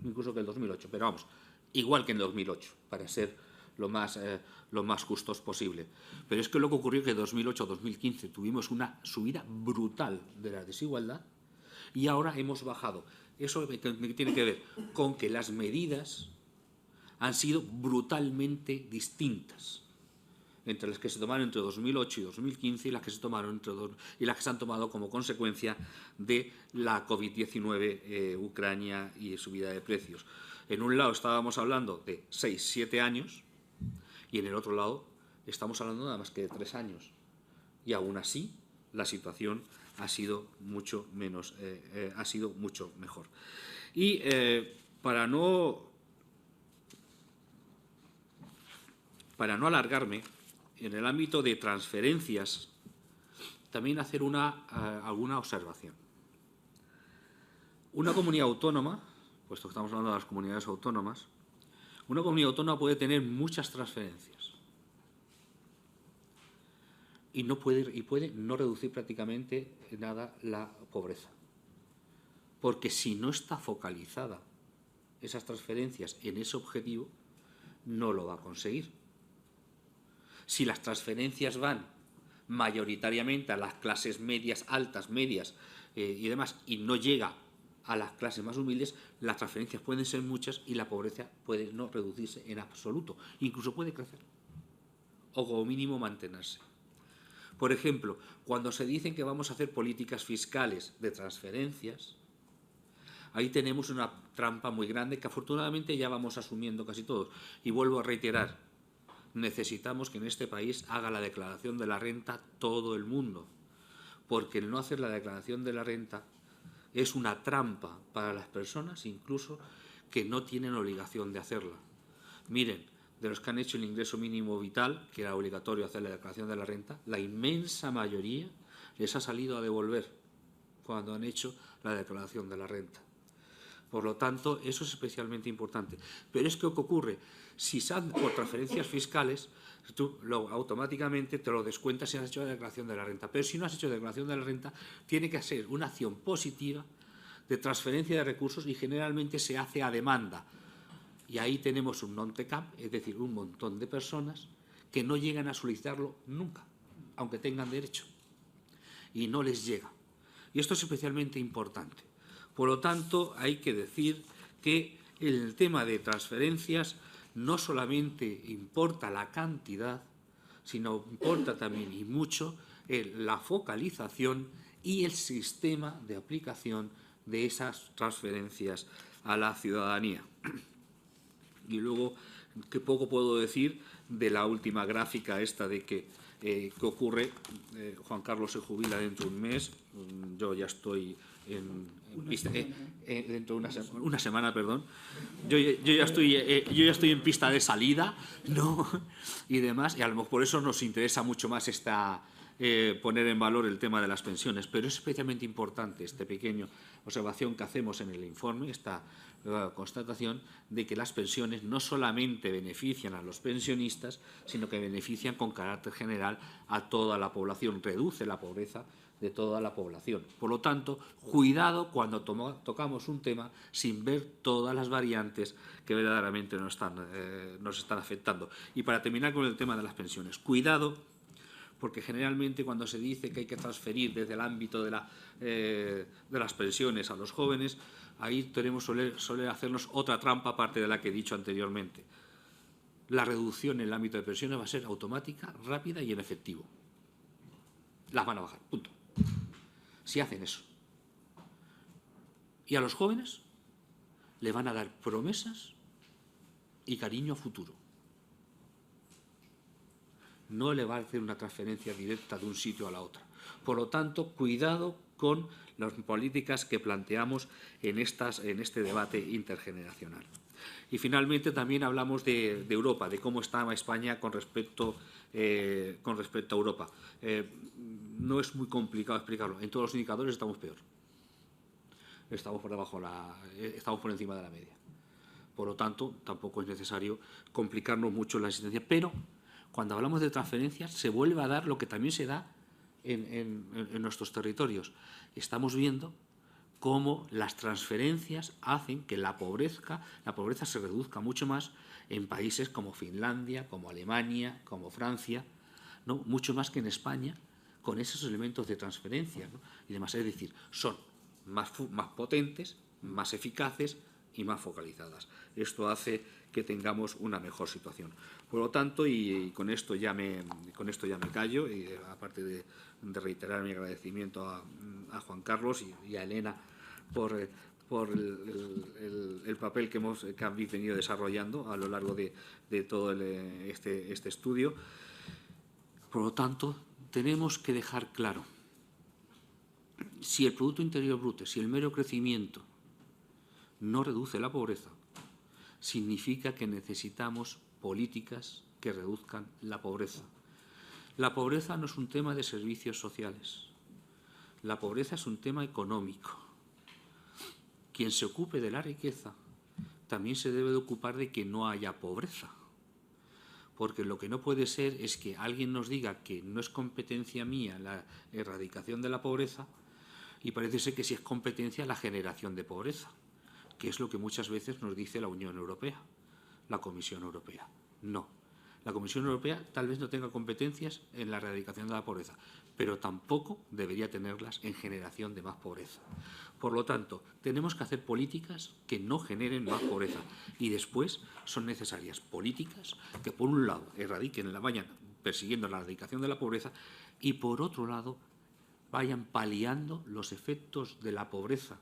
incluso que el 2008, pero vamos, igual que en el 2008, para ser lo más justos posible. Pero es que lo que ocurrió es que en 2008-2015 tuvimos una subida brutal de la desigualdad y ahora hemos bajado. Eso tiene que ver con que las medidas han sido brutalmente distintas entre las que se tomaron entre 2008 y 2015 y las que se tomaron y las que se han tomado como consecuencia de la COVID-19, Ucrania y subida de precios. En un lado estábamos hablando de 6-7 años y en el otro lado estamos hablando nada más que de 3 años. Y aún así la situación ha sido mucho mejor. Y para no alargarme, en el ámbito de transferencias, también hacer alguna observación. Una comunidad autónoma, puesto que estamos hablando de las comunidades autónomas, una comunidad autónoma puede tener muchas transferencias y puede no reducir prácticamente nada la pobreza. Porque si no está focalizada esas transferencias en ese objetivo, no lo va a conseguir. Si las transferencias van mayoritariamente a las clases medias, altas, medias y demás, y no llega a las clases más humildes, las transferencias pueden ser muchas y la pobreza puede no reducirse en absoluto, incluso puede crecer o como mínimo mantenerse. Por ejemplo, cuando se dicen que vamos a hacer políticas fiscales de transferencias, ahí tenemos una trampa muy grande que afortunadamente ya vamos asumiendo casi todos. Y vuelvo a reiterar, necesitamos que en este país haga la declaración de la renta todo el mundo, porque el no hacer la declaración de la renta es una trampa para las personas, incluso que no tienen obligación de hacerla. Miren, de los que han hecho el ingreso mínimo vital, que era obligatorio hacer la declaración de la renta, la inmensa mayoría les ha salido a devolver cuando han hecho la declaración de la renta. Por lo tanto, eso es especialmente importante. Pero es que lo que ocurre, si salen por transferencias fiscales, tú automáticamente te lo descuentas si has hecho la declaración de la renta. Pero si no has hecho la declaración de la renta, tiene que ser una acción positiva de transferencia de recursos y generalmente se hace a demanda. Y ahí tenemos un non-TECAP, es decir, un montón de personas que no llegan a solicitarlo nunca, aunque tengan derecho. Y no les llega. Y esto es especialmente importante. Por lo tanto, hay que decir que el tema de transferencias no solamente importa la cantidad, sino importa también y mucho la focalización y el sistema de aplicación de esas transferencias a la ciudadanía. Y luego, ¿qué poco puedo decir de la última gráfica esta de que ocurre? Juan Carlos se jubila dentro de un mes, yo ya estoy dentro de una semana, perdón. Yo ya estoy en pista de salida, ¿no? Y demás, y a lo mejor por eso nos interesa mucho más esta poner en valor el tema de las pensiones, pero es especialmente importante esta pequeña observación que hacemos en el informe, esta constatación de que las pensiones no solamente benefician a los pensionistas, sino que benefician con carácter general a toda la población, reduce la pobreza de toda la población. Por lo tanto, cuidado cuando tocamos un tema sin ver todas las variantes que verdaderamente nos están afectando. Y para terminar con el tema de las pensiones, cuidado, porque generalmente cuando se dice que hay que transferir desde el ámbito de las pensiones a los jóvenes, ahí suele hacernos otra trampa aparte de la que he dicho anteriormente. La reducción en el ámbito de pensiones va a ser automática, rápida y en efectivo. Las van a bajar, punto. Si hacen eso. Y a los jóvenes le van a dar promesas y cariño a futuro. No le va a hacer una transferencia directa de un sitio a la otra. Por lo tanto, cuidado con las políticas que planteamos en este debate intergeneracional. Y finalmente también hablamos de Europa, de cómo está España con respecto a Europa. No es muy complicado explicarlo. En todos los indicadores estamos peor. Estamos por encima de la media. Por lo tanto, tampoco es necesario complicarnos mucho la asistencia. Pero cuando hablamos de transferencias, se vuelve a dar lo que también se da en nuestros territorios. Estamos viendo cómo las transferencias hacen que la pobreza se reduzca mucho más en países como Finlandia, como Alemania, como Francia, ¿no? Mucho más que en España, con esos elementos de transferencia, ¿no? Y demás. Es decir, son más potentes, más eficaces y más focalizadas. Esto hace que tengamos una mejor situación. Por lo tanto, y con esto ya me callo, y aparte de reiterar mi agradecimiento a Juan Carlos y a Elena por el papel que habéis venido desarrollando a lo largo de todo este estudio. Por lo tanto, tenemos que dejar claro, si el Producto Interior Bruto, si el mero crecimiento no reduce la pobreza, significa que necesitamos políticas que reduzcan la pobreza. La pobreza no es un tema de servicios sociales. La pobreza es un tema económico. Quien se ocupe de la riqueza también se debe de ocupar de que no haya pobreza. Porque lo que no puede ser es que alguien nos diga que no es competencia mía la erradicación de la pobreza y parece ser que sí es competencia la generación de pobreza, que es lo que muchas veces nos dice la Unión Europea, la Comisión Europea. No. La Comisión Europea tal vez no tenga competencias en la erradicación de la pobreza, pero tampoco debería tenerlas en generación de más pobreza. Por lo tanto, tenemos que hacer políticas que no generen más pobreza y después son necesarias políticas que, por un lado, vayan persiguiendo la erradicación de la pobreza y, por otro lado, vayan paliando los efectos de la pobreza,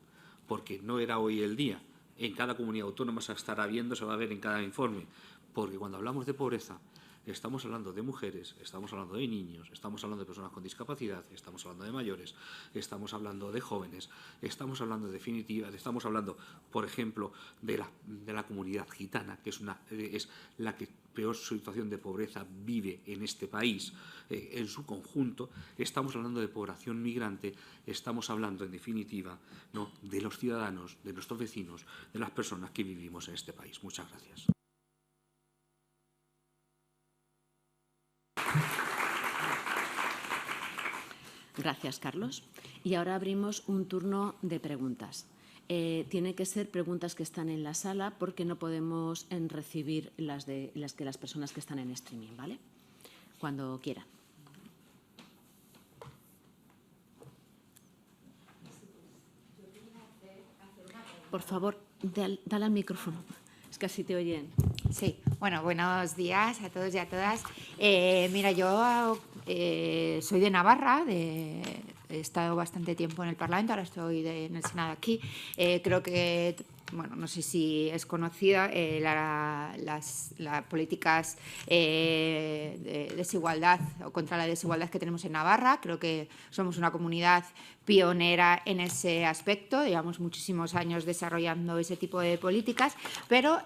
porque no era hoy el día. En cada comunidad autónoma se estará viendo, se va a ver en cada informe, porque cuando hablamos de pobreza estamos hablando de mujeres, estamos hablando de niños, estamos hablando de personas con discapacidad, estamos hablando de mayores, estamos hablando de jóvenes, estamos hablando estamos hablando, por ejemplo, de la comunidad gitana, que es la que peor situación de pobreza vive en este país en su conjunto. Estamos hablando de población migrante, estamos hablando, en definitiva, ¿no?, de los ciudadanos, de nuestros vecinos, de las personas que vivimos en este país. Muchas gracias. Gracias, Carlos. Y ahora abrimos un turno de preguntas. Tienen que ser preguntas que están en la sala porque no podemos recibir las personas que están en streaming, ¿vale? Cuando quieran. Por favor, dale al micrófono. Es que así te oyen. Sí, bueno, buenos días a todos y a todas. Mira, yo soy de Navarra, he estado bastante tiempo en el Parlamento, ahora estoy en el Senado aquí. Creo que bueno, no sé si es conocida, las políticas de desigualdad o contra la desigualdad que tenemos en Navarra. Creo que somos una comunidad pionera en ese aspecto, llevamos muchísimos años desarrollando ese tipo de políticas, pero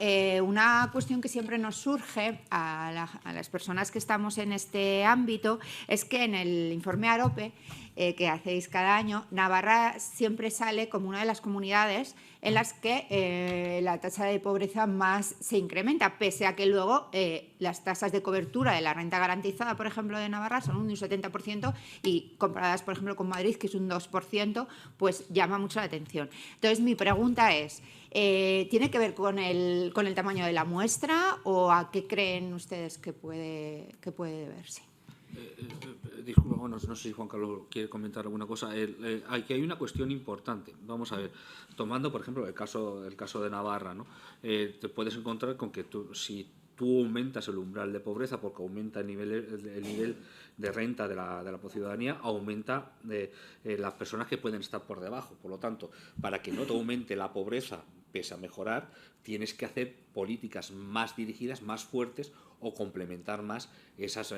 una cuestión que siempre nos surge a las personas que estamos en este ámbito es que en el informe AROPE que hacéis cada año, Navarra siempre sale como una de las comunidades en las que la tasa de pobreza más se incrementa, pese a que luego las tasas de cobertura de la renta garantizada, por ejemplo, de Navarra son un 70% y comparadas, por ejemplo, con Madrid, que es un 2%, pues llama mucho la atención. Entonces, mi pregunta es, ¿tiene que ver con el tamaño de la muestra o a qué creen ustedes que puede deberse? Disculpa, bueno, no sé si Juan Carlos quiere comentar alguna cosa. Aquí hay una cuestión importante. Vamos a ver, tomando, por ejemplo, el caso de Navarra, ¿no? Te puedes encontrar con que si tú aumentas el umbral de pobreza porque aumenta el nivel de renta de la ciudadanía, aumenta las personas que pueden estar por debajo. Por lo tanto, para que no te aumente la pobreza pese a mejorar, tienes que hacer políticas más dirigidas, más fuertes o complementar más esas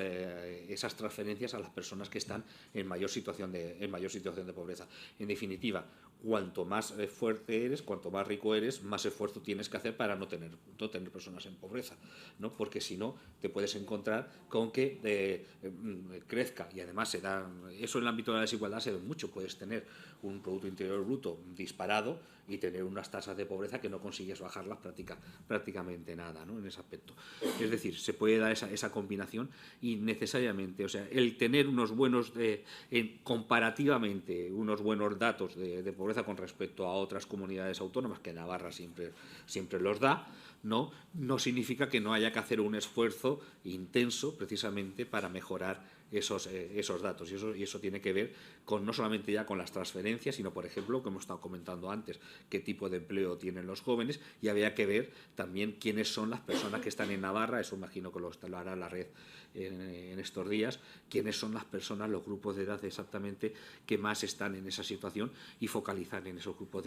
transferencias a las personas que están en mayor situación de pobreza. En definitiva, cuanto más fuerte eres, cuanto más rico eres, más esfuerzo tienes que hacer para no tener personas en pobreza, ¿no? Porque si no, te puedes encontrar con que crezca, y además eso en el ámbito de la desigualdad se ve mucho. Puedes tener un Producto Interior Bruto disparado y tener unas tasas de pobreza que no consigues bajarlas prácticamente nada, ¿no? En ese aspecto. Es decir, se puede dar esa combinación y necesariamente, o sea, el tener unos buenos, comparativamente, unos buenos datos de pobreza con respecto a otras comunidades autónomas, que Navarra siempre los da, no significa que no haya que hacer un esfuerzo intenso precisamente para mejorar esos datos, y eso tiene que ver con no solamente ya con las transferencias, sino, por ejemplo, como hemos estado comentando antes, qué tipo de empleo tienen los jóvenes, y habría que ver también quiénes son las personas que están en Navarra. Eso imagino que lo hará la red en estos días, quiénes son las personas, los grupos de edad exactamente que más están en esa situación, y focalizar en esos grupos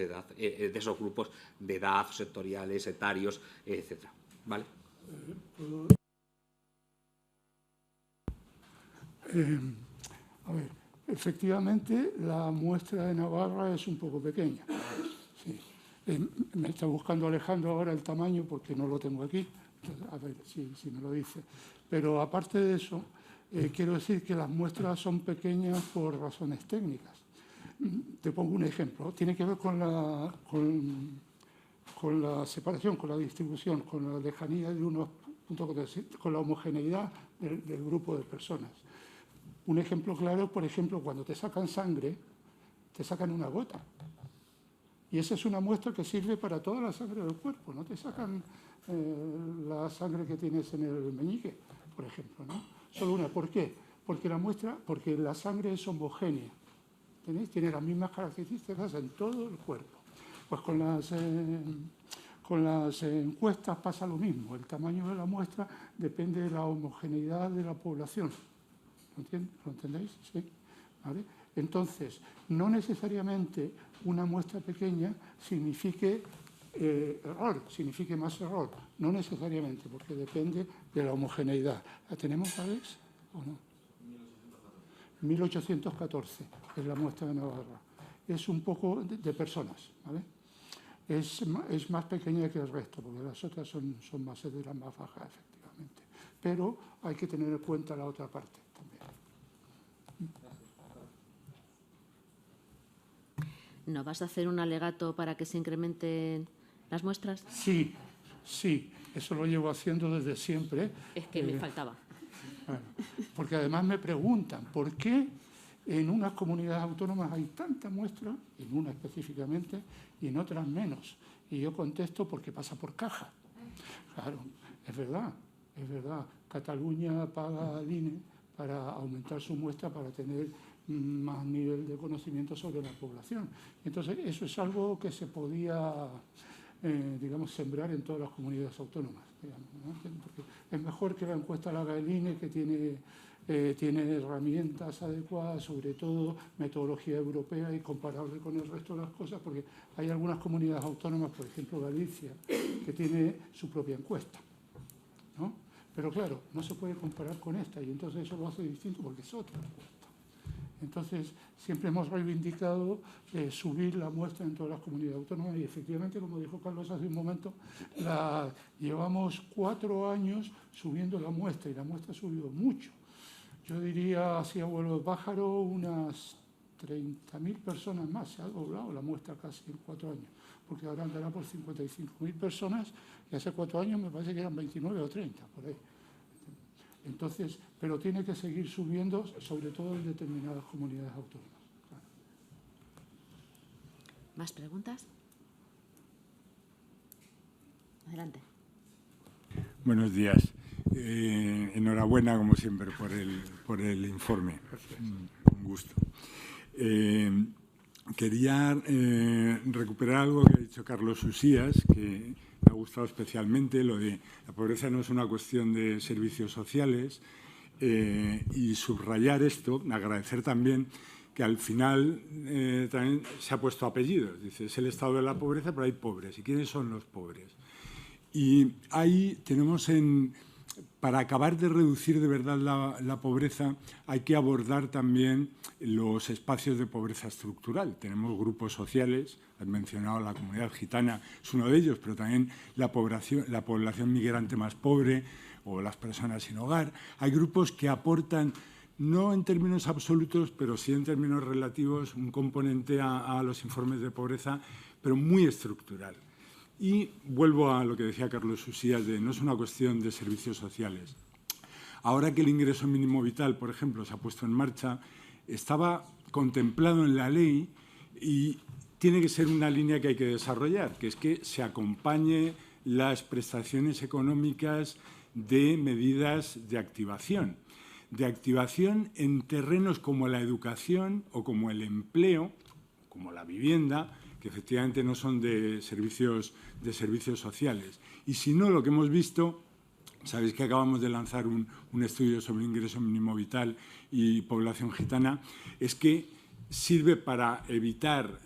de edad, sectoriales, etarios, etcétera. ¿Vale? A ver, efectivamente la muestra de Navarra es un poco pequeña. Sí. Me está buscando Alejandro ahora el tamaño porque no lo tengo aquí. A ver si me lo dice. Pero aparte de eso, quiero decir que las muestras son pequeñas por razones técnicas. Te pongo un ejemplo. Tiene que ver con la separación, con la distribución, con la lejanía de unos puntos, con la homogeneidad del grupo de personas. Un ejemplo claro, por ejemplo, cuando te sacan sangre, te sacan una gota. Y esa es una muestra que sirve para toda la sangre del cuerpo. No te sacan la sangre que tienes en el meñique, por ejemplo, ¿no? Solo una. ¿Por qué? Porque la sangre es homogénea. ¿Tenéis? Tiene las mismas características en todo el cuerpo. Pues con las encuestas pasa lo mismo. El tamaño de la muestra depende de la homogeneidad de la población. ¿Lo entendéis? ¿Sí? ¿Vale? Entonces, no necesariamente una muestra pequeña signifique signifique más error. No necesariamente, porque depende de la homogeneidad. ¿La tenemos, Alex, o no? 1814 es la muestra de Navarra. Es un poco de personas, ¿vale? Es más pequeña que el resto, porque las otras son más de las más bajas, efectivamente. Pero hay que tener en cuenta la otra parte también. ¿No vas a hacer un alegato para que se incrementen las muestras? Sí, eso lo llevo haciendo desde siempre. Es que me faltaba. Bueno, porque además me preguntan, ¿por qué en unas comunidades autónomas hay tanta muestra, en una específicamente, y en otras menos? Y yo contesto, porque pasa por caja. Claro, es verdad. Cataluña paga al INE para aumentar su muestra, para tener más nivel de conocimiento sobre la población. Entonces, eso es algo que se podía, sembrar en todas las comunidades autónomas, digamos, ¿no? Porque es mejor que la encuesta la haga el INE, que tiene tiene herramientas adecuadas, sobre todo metodología europea y comparable con el resto de las cosas, porque hay algunas comunidades autónomas, por ejemplo Galicia, que tiene su propia encuesta, ¿no? Pero claro, no se puede comparar con esta y entonces eso lo hace distinto porque es otra encuesta. Entonces, siempre hemos reivindicado subir la muestra en todas las comunidades autónomas y efectivamente, como dijo Carlos hace un momento, llevamos 4 años subiendo la muestra y la muestra ha subido mucho. Yo diría, así a vuelo de pájaro, unas 30.000 personas más. Se ha doblado la muestra casi en 4 años, porque ahora andará por 55.000 personas y hace 4 años me parece que eran 29 o 30, por ahí. Entonces, pero tiene que seguir subiendo, sobre todo en determinadas comunidades autónomas. Claro. ¿Más preguntas? Adelante. Buenos días. Enhorabuena, como siempre, por el informe. Un gusto. Quería recuperar algo que ha dicho Carlos Usías, que me ha gustado especialmente, lo de la pobreza no es una cuestión de servicios sociales, y subrayar esto, agradecer también que al final también se ha puesto apellidos. Dice, es el estado de la pobreza, pero hay pobres. ¿Y quiénes son los pobres? Y ahí tenemos para acabar de reducir de verdad la pobreza, hay que abordar también los espacios de pobreza estructural. Tenemos grupos sociales, has mencionado la comunidad gitana, es uno de ellos, pero también la población migrante más pobre o las personas sin hogar. Hay grupos que aportan, no en términos absolutos, pero sí en términos relativos, un componente a los informes de pobreza, pero muy estructural. Y vuelvo a lo que decía Carlos Usías, de no es una cuestión de servicios sociales. Ahora que el ingreso mínimo vital, por ejemplo, se ha puesto en marcha, estaba contemplado en la ley y tiene que ser una línea que hay que desarrollar, que es que se acompañe las prestaciones económicas de medidas de activación en terrenos como la educación o como el empleo, como la vivienda, que efectivamente no son de servicios sociales. Y si no, lo que hemos visto, sabéis que acabamos de lanzar un estudio sobre ingreso mínimo vital y población gitana, es que sirve para evitar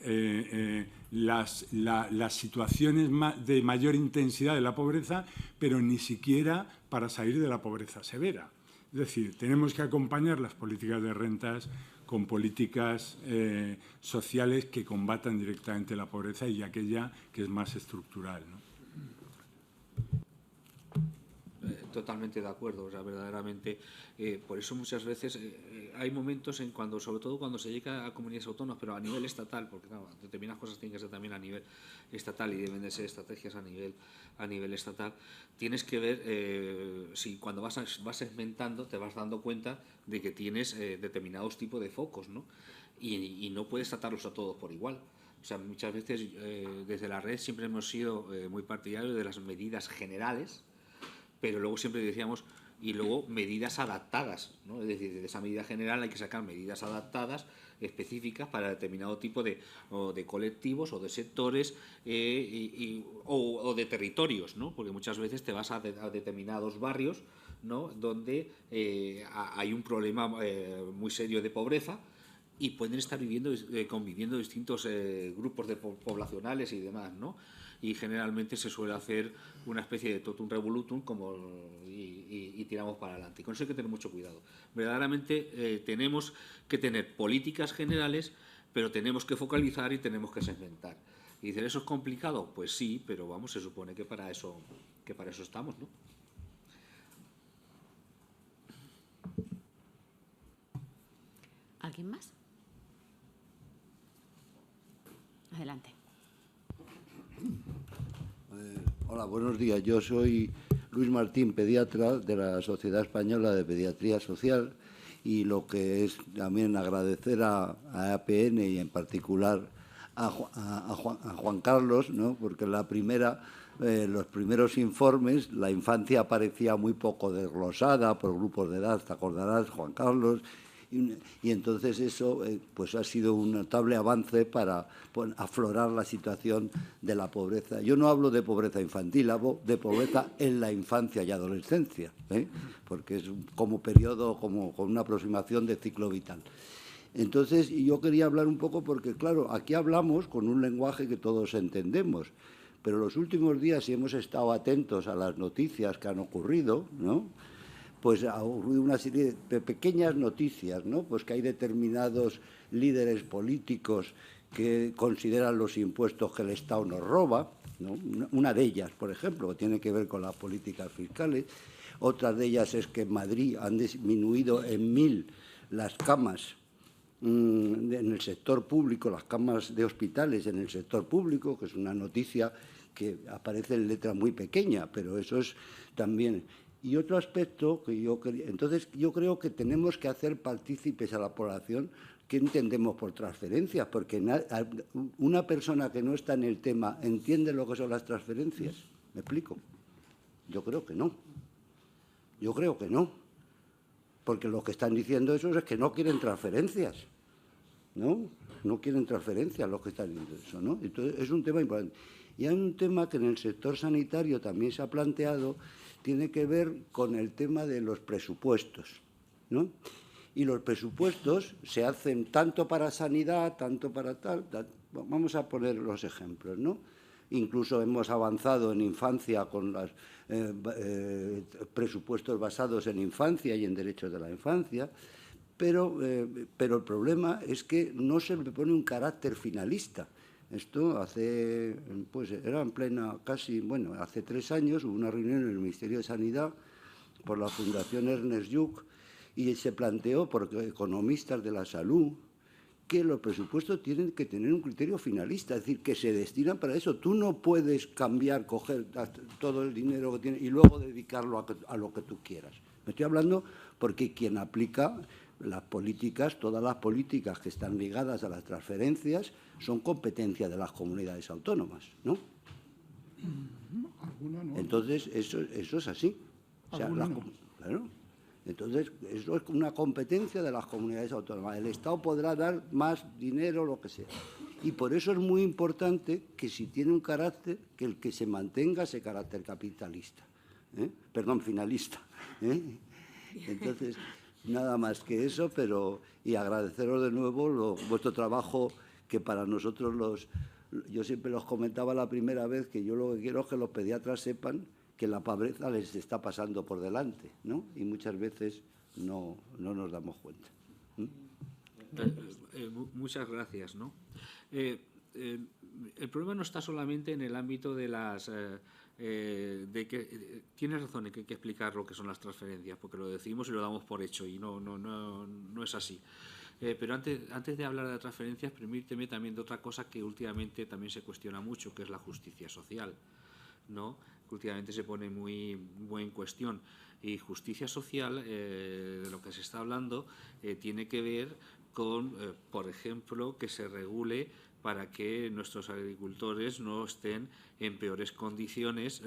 las situaciones de mayor intensidad de la pobreza, pero ni siquiera para salir de la pobreza severa. Es decir, tenemos que acompañar las políticas de rentas con políticas sociales que combatan directamente la pobreza y aquella que es más estructural, ¿no? Totalmente de acuerdo, o sea, verdaderamente, por eso muchas veces hay momentos en cuando, sobre todo cuando se llega a comunidades autónomas, pero a nivel estatal, porque claro, determinadas cosas tienen que ser también a nivel estatal y deben de ser estrategias a nivel estatal, tienes que ver si cuando vas segmentando te vas dando cuenta de que tienes determinados tipos de focos, ¿no? Y no puedes tratarlos a todos por igual. O sea, muchas veces desde la red siempre hemos sido muy partidarios de las medidas generales, pero luego siempre decíamos, y luego medidas adaptadas, ¿no? Es decir, de esa medida general hay que sacar medidas adaptadas, específicas para determinado tipo de colectivos o de sectores o de territorios, ¿no? Porque muchas veces te vas a determinados barrios, ¿no? Donde hay un problema muy serio de pobreza y pueden estar conviviendo distintos grupos poblacionales y demás, ¿no? Y generalmente se suele hacer una especie de totum revolutum y tiramos para adelante. Y con eso hay que tener mucho cuidado. Verdaderamente tenemos que tener políticas generales, pero tenemos que focalizar y tenemos que segmentar. Y decir, ¿eso es complicado? Pues sí, pero vamos, se supone que para eso estamos, ¿no? ¿Alguien más? Adelante. Hola, buenos días. Yo soy Luis Martín, pediatra de la Sociedad Española de Pediatría Social, y lo que es también agradecer a APN y en particular a Juan Carlos, ¿no? Porque los primeros informes, la infancia aparecía muy poco desglosada por grupos de edad, te acordarás, Juan Carlos, Y entonces eso pues ha sido un notable avance para aflorar la situación de la pobreza. Yo no hablo de pobreza infantil, hablo de pobreza en la infancia y adolescencia, porque es como periodo, como con una aproximación de ciclo vital. Entonces, yo quería hablar un poco porque, claro, aquí hablamos con un lenguaje que todos entendemos, pero los últimos días, si hemos estado atentos a las noticias que han ocurrido, ¿no?, pues ha ocurrido una serie de pequeñas noticias, ¿no?, pues que hay determinados líderes políticos que consideran los impuestos que el Estado nos roba, ¿no? Una de ellas, por ejemplo, que tiene que ver con las políticas fiscales. Otra de ellas es que en Madrid han disminuido en 1000 las camas en el sector público, las camas de hospitales en el sector público, que es una noticia que aparece en letra muy pequeña, pero eso es también. Y otro aspecto que entonces yo creo que tenemos que hacer partícipes a la población qué entendemos por transferencias, porque una persona que no está en el tema entiende lo que son las transferencias. ¿Me explico? Yo creo que no. Yo creo que no. Porque lo que están diciendo eso es que no quieren transferencias. ¿No? No quieren transferencias los que están diciendo eso, ¿no? Entonces, es un tema importante. Y hay un tema que en el sector sanitario también se ha planteado, tiene que ver con el tema de los presupuestos, ¿no? Y los presupuestos se hacen tanto para sanidad, tanto para tal. Vamos a poner los ejemplos, ¿no? Incluso hemos avanzado en infancia con los presupuestos basados en infancia y en derechos de la infancia, pero el problema es que no se le pone un carácter finalista. Esto pues era en plena, hace 3 años hubo una reunión en el Ministerio de Sanidad por la Fundación Ernest Lluch y se planteó por economistas de la salud que los presupuestos tienen que tener un criterio finalista, es decir, que se destinan para eso. Tú no puedes coger todo el dinero que tienes y luego dedicarlo a lo que tú quieras. Me estoy hablando porque quien aplica las políticas, todas las políticas que están ligadas a las transferencias son competencia de las comunidades autónomas, ¿no? ¿Alguna no? Entonces, eso es así. O sea, claro. Entonces, eso es una competencia de las comunidades autónomas. El Estado podrá dar más dinero, lo que sea. Y por eso es muy importante que si tiene un carácter, que el que se mantenga ese carácter capitalista. Finalista. Entonces, nada más que eso, y agradeceros de nuevo vuestro trabajo, que para nosotros yo siempre los comentaba la primera vez, que yo lo que quiero es que los pediatras sepan que la pobreza les está pasando por delante, ¿no? Y muchas veces no nos damos cuenta. Muchas gracias, ¿no? El problema no está solamente en el ámbito de las... de que tienes razón en que hay que explicar lo que son las transferencias, porque lo decimos y lo damos por hecho, y no es así. Pero antes de hablar de transferencias, permíteme también de otra cosa que últimamente también se cuestiona mucho, que es la justicia social, ¿no? Que últimamente se pone muy en cuestión. Y justicia social, de lo que se está hablando, tiene que ver con, por ejemplo, que se regule para que nuestros agricultores no estén en peores condiciones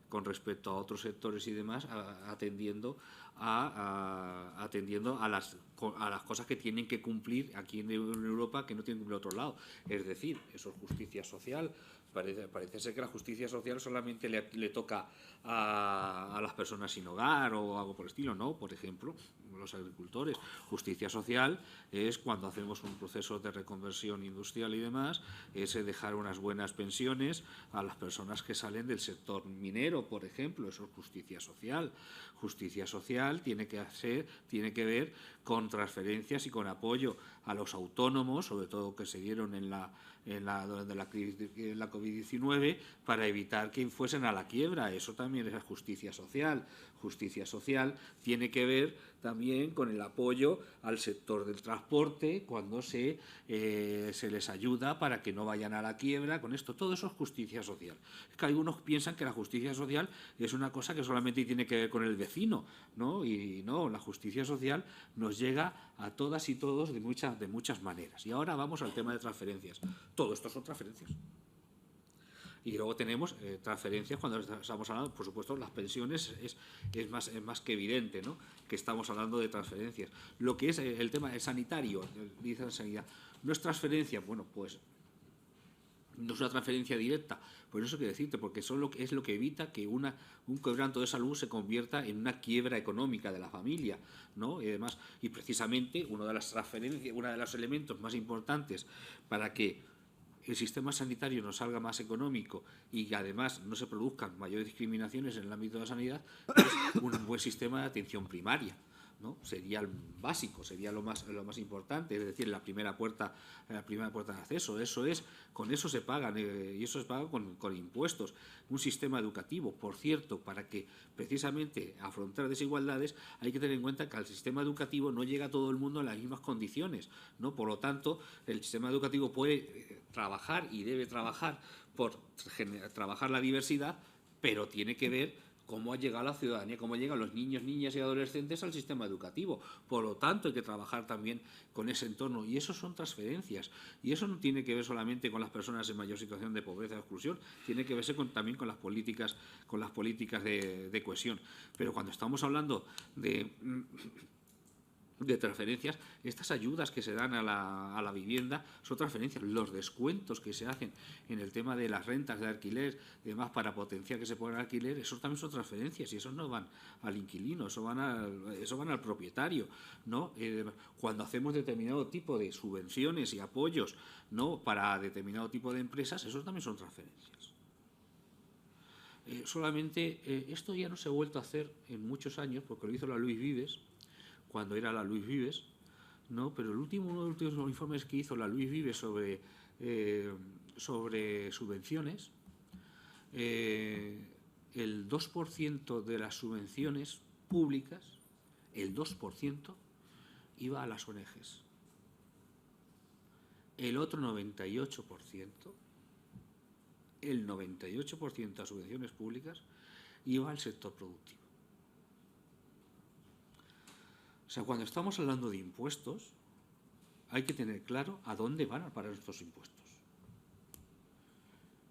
con respecto a otros sectores y demás, atendiendo a las cosas que tienen que cumplir aquí en Europa, que no tienen que cumplir en otro lado. Es decir, eso es justicia social. Parece ser que la justicia social solamente le toca a las personas sin hogar o algo por el estilo, ¿no? Por ejemplo, los agricultores. Justicia social es cuando hacemos un proceso de reconversión industrial y demás, es dejar unas buenas pensiones a las personas que salen del sector minero, por ejemplo. Eso es justicia social. Justicia social tiene que ver con transferencias y con apoyo a los autónomos, sobre todo que se dieron durante la COVID-19, para evitar que fuesen a la quiebra. Eso también es justicia social. Justicia social tiene que ver también con el apoyo al sector del transporte, cuando se les ayuda para que no vayan a la quiebra. Con esto, todo eso es justicia social. Es que algunos piensan que la justicia social es una cosa que solamente tiene que ver con el vecino, ¿no? Y no, la justicia social nos llega a todas y todos de muchas maneras. Y ahora vamos al tema de transferencias. Todo esto son transferencias. Y luego tenemos transferencias cuando estamos hablando, por supuesto, las pensiones es más que evidente, ¿no?, que estamos hablando de transferencias. Lo que es el tema sanitario, dice la sanidad, no es transferencia, bueno, pues no es una transferencia directa, pues eso quiero decirte, porque eso es lo que evita que un quebranto de salud se convierta en una quiebra económica de la familia, ¿no? Y además, y precisamente uno de las transferencias, uno de los elementos más importantes para que el sistema sanitario nos salga más económico y que además no se produzcan mayores discriminaciones en el ámbito de la sanidad, es un buen sistema de atención primaria, ¿no? Sería el básico, sería lo más importante, es decir, la primera puerta de acceso. Con eso se pagan, y eso se paga con impuestos. Un sistema educativo, por cierto, para que precisamente afrontar desigualdades hay que tener en cuenta que al sistema educativo no llega a todo el mundo en las mismas condiciones, ¿no? Por lo tanto, el sistema educativo puede trabajar y debe trabajar por trabajar la diversidad, pero tiene que ver cómo ha llegado la ciudadanía, cómo llegan los niños, niñas y adolescentes al sistema educativo. Por lo tanto, hay que trabajar también con ese entorno. Y eso son transferencias. Y eso no tiene que ver solamente con las personas en mayor situación de pobreza o exclusión, tiene que verse también con las políticas de cohesión. Pero cuando estamos hablando de transferencias, estas ayudas que se dan a la vivienda son transferencias. Los descuentos que se hacen en el tema de las rentas de alquiler y demás para potenciar que se pongan alquiler, eso también son transferencias y esos no van al inquilino, eso van al propietario, ¿no? Cuando hacemos determinado tipo de subvenciones y apoyos, ¿no?, para determinado tipo de empresas, eso también son transferencias. Solamente esto ya no se ha vuelto a hacer en muchos años, porque lo hizo la Luis Vives, cuando era la Luis Vives, ¿no? Pero uno de los últimos informes que hizo la Luis Vives sobre subvenciones, el 2% de las subvenciones públicas, el 2% iba a las ONGs. El otro 98%, el 98% de subvenciones públicas iba al sector productivo. O sea, cuando estamos hablando de impuestos, hay que tener claro a dónde van a parar estos impuestos.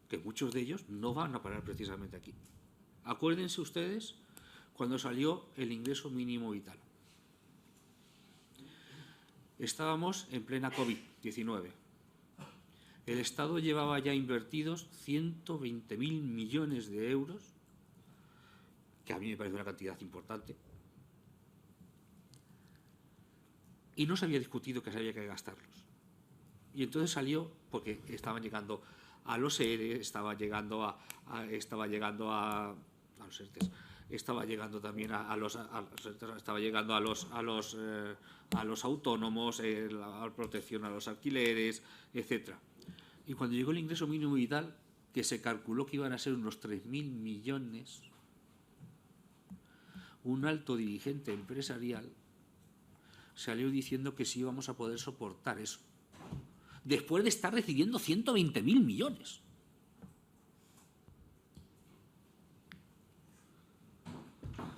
Que muchos de ellos no van a parar precisamente aquí. Acuérdense ustedes cuando salió el ingreso mínimo vital. Estábamos en plena COVID-19. El Estado llevaba ya invertidos 120.000 millones de euros, que a mí me parece una cantidad importante, y no se había discutido que se había que gastarlos. Y entonces salió, porque estaban llegando a los ERE, estaba llegando también a los autónomos, la protección a los alquileres, etcétera. Y cuando llegó el ingreso mínimo vital, que se calculó que iban a ser unos 3.000 millones, un alto dirigente empresarial salió diciendo que sí íbamos a poder soportar eso, después de estar recibiendo 120.000 millones.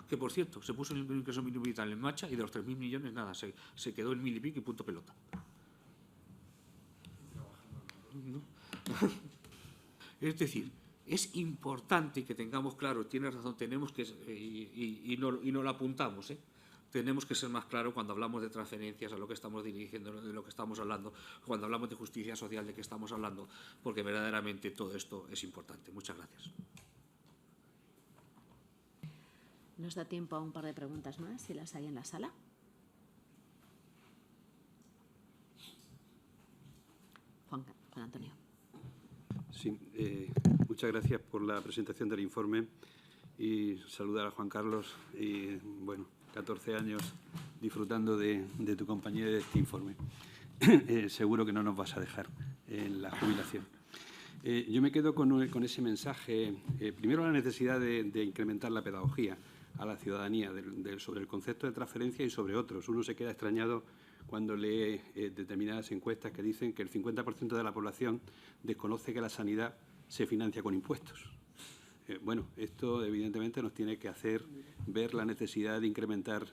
Que, por cierto, se puso el ingreso mínimo vital en marcha y de los 3.000 millones, nada, se quedó en 1.000 y pico y punto pelota. ¿No? Es decir, es importante que tengamos claro, tienes razón, tenemos que, y no lo apuntamos, tenemos que ser más claros cuando hablamos de transferencias, a lo que estamos dirigiendo, de lo que estamos hablando, cuando hablamos de justicia social, de qué estamos hablando, porque verdaderamente todo esto es importante. Muchas gracias. Nos da tiempo a un par de preguntas más, si las hay en la sala. Juan Antonio. Sí, muchas gracias por la presentación del informe y saludar a Juan Carlos y, bueno, 14 años disfrutando de tu compañía y de este informe. Seguro que no nos vas a dejar en la jubilación. Yo me quedo con ese mensaje, primero la necesidad de incrementar la pedagogía a la ciudadanía sobre el concepto de transferencia y sobre otros. Uno se queda extrañado cuando lee determinadas encuestas que dicen que el 50% de la población desconoce que la sanidad se financia con impuestos. Bueno, esto evidentemente nos tiene que hacer ver la necesidad de incrementar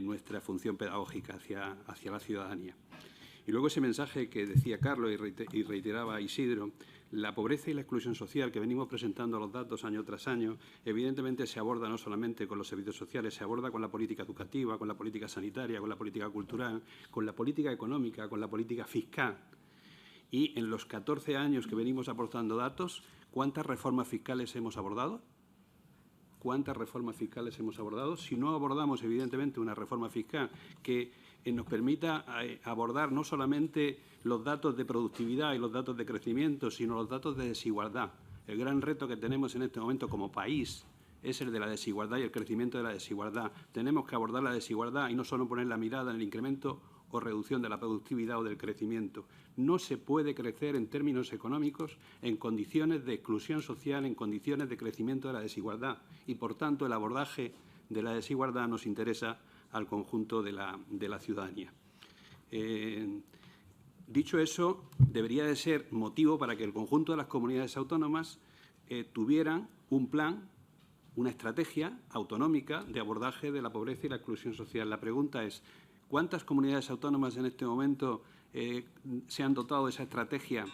nuestra función pedagógica hacia la ciudadanía. Y luego ese mensaje que decía Carlos y reiteraba Isidro, la pobreza y la exclusión social que venimos presentando los datos año tras año, evidentemente se aborda no solamente con los servicios sociales, se aborda con la política educativa, con la política sanitaria, con la política cultural, con la política económica, con la política fiscal. Y en los 14 años que venimos aportando datos, ¿cuántas reformas fiscales hemos abordado? ¿Cuántas reformas fiscales hemos abordado? Si no abordamos, evidentemente, una reforma fiscal que nos permita abordar no solamente los datos de productividad y los datos de crecimiento, sino los datos de desigualdad. El gran reto que tenemos en este momento como país es el de la desigualdad y el crecimiento de la desigualdad. Tenemos que abordar la desigualdad y no solo poner la mirada en el incremento o reducción de la productividad o del crecimiento. No se puede crecer en términos económicos en condiciones de exclusión social, en condiciones de crecimiento de la desigualdad y, por tanto, el abordaje de la desigualdad nos interesa al conjunto de la ciudadanía. Dicho eso, debería de ser motivo para que el conjunto de las comunidades autónomas tuvieran un plan, una estrategia autonómica de abordaje de la pobreza y la exclusión social. La pregunta es, ¿cuántas comunidades autónomas en este momento se han dotado de esa estrategia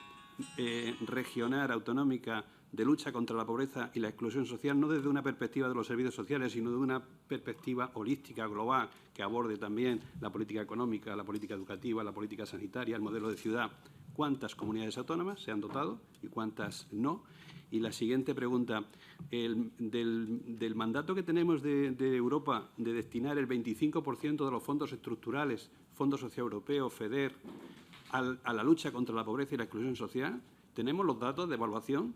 regional, autonómica, de lucha contra la pobreza y la exclusión social, no desde una perspectiva de los servicios sociales, sino de una perspectiva holística, global, que aborde también la política económica, la política educativa, la política sanitaria, el modelo de ciudad? ¿Cuántas comunidades autónomas se han dotado y cuántas no? Y la siguiente pregunta, del mandato que tenemos de Europa de destinar el 25% de los fondos estructurales, Fondo Social Europeo, FEDER, a la lucha contra la pobreza y la exclusión social, tenemos los datos de evaluación.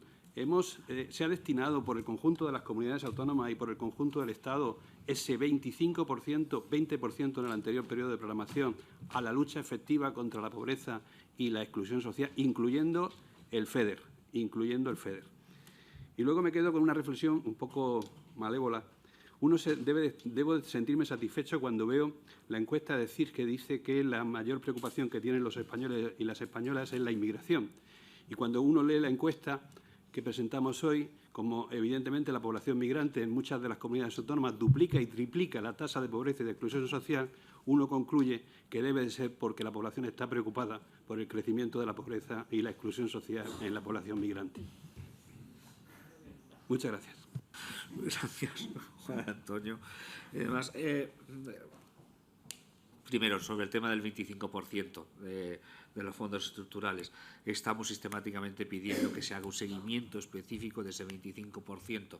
Se ha destinado por el conjunto de las comunidades autónomas y por el conjunto del Estado ese 25%, 20% en el anterior periodo de programación a la lucha efectiva contra la pobreza y la exclusión social, incluyendo el FEDER. Y luego me quedo con una reflexión un poco malévola. Debo sentirme satisfecho cuando veo la encuesta de CIS que dice que la mayor preocupación que tienen los españoles y las españolas es la inmigración. Y cuando uno lee la encuesta que presentamos hoy, como evidentemente la población migrante en muchas de las comunidades autónomas duplica y triplica la tasa de pobreza y de exclusión social, uno concluye que debe de ser porque la población está preocupada por el crecimiento de la pobreza y la exclusión social en la población migrante. Muchas gracias. Gracias, Juan Antonio. Además, primero, sobre el tema del 25% de los fondos estructurales, estamos sistemáticamente pidiendo que se haga un seguimiento específico de ese 25%,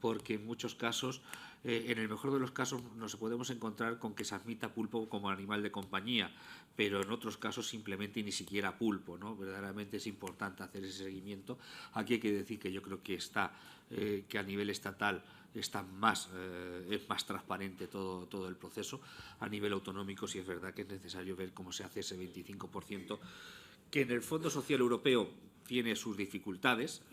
porque en muchos casos, en el mejor de los casos, nos podemos encontrar con que se admita pulpo como animal de compañía, pero en otros casos simplemente ni siquiera pulpo, ¿no? Verdaderamente es importante hacer ese seguimiento. Aquí hay que decir que yo creo que que a nivel estatal es más transparente todo el proceso. A nivel autonómico sí es verdad que es necesario ver cómo se hace ese 25%, que en el Fondo Social Europeo tiene sus dificultades,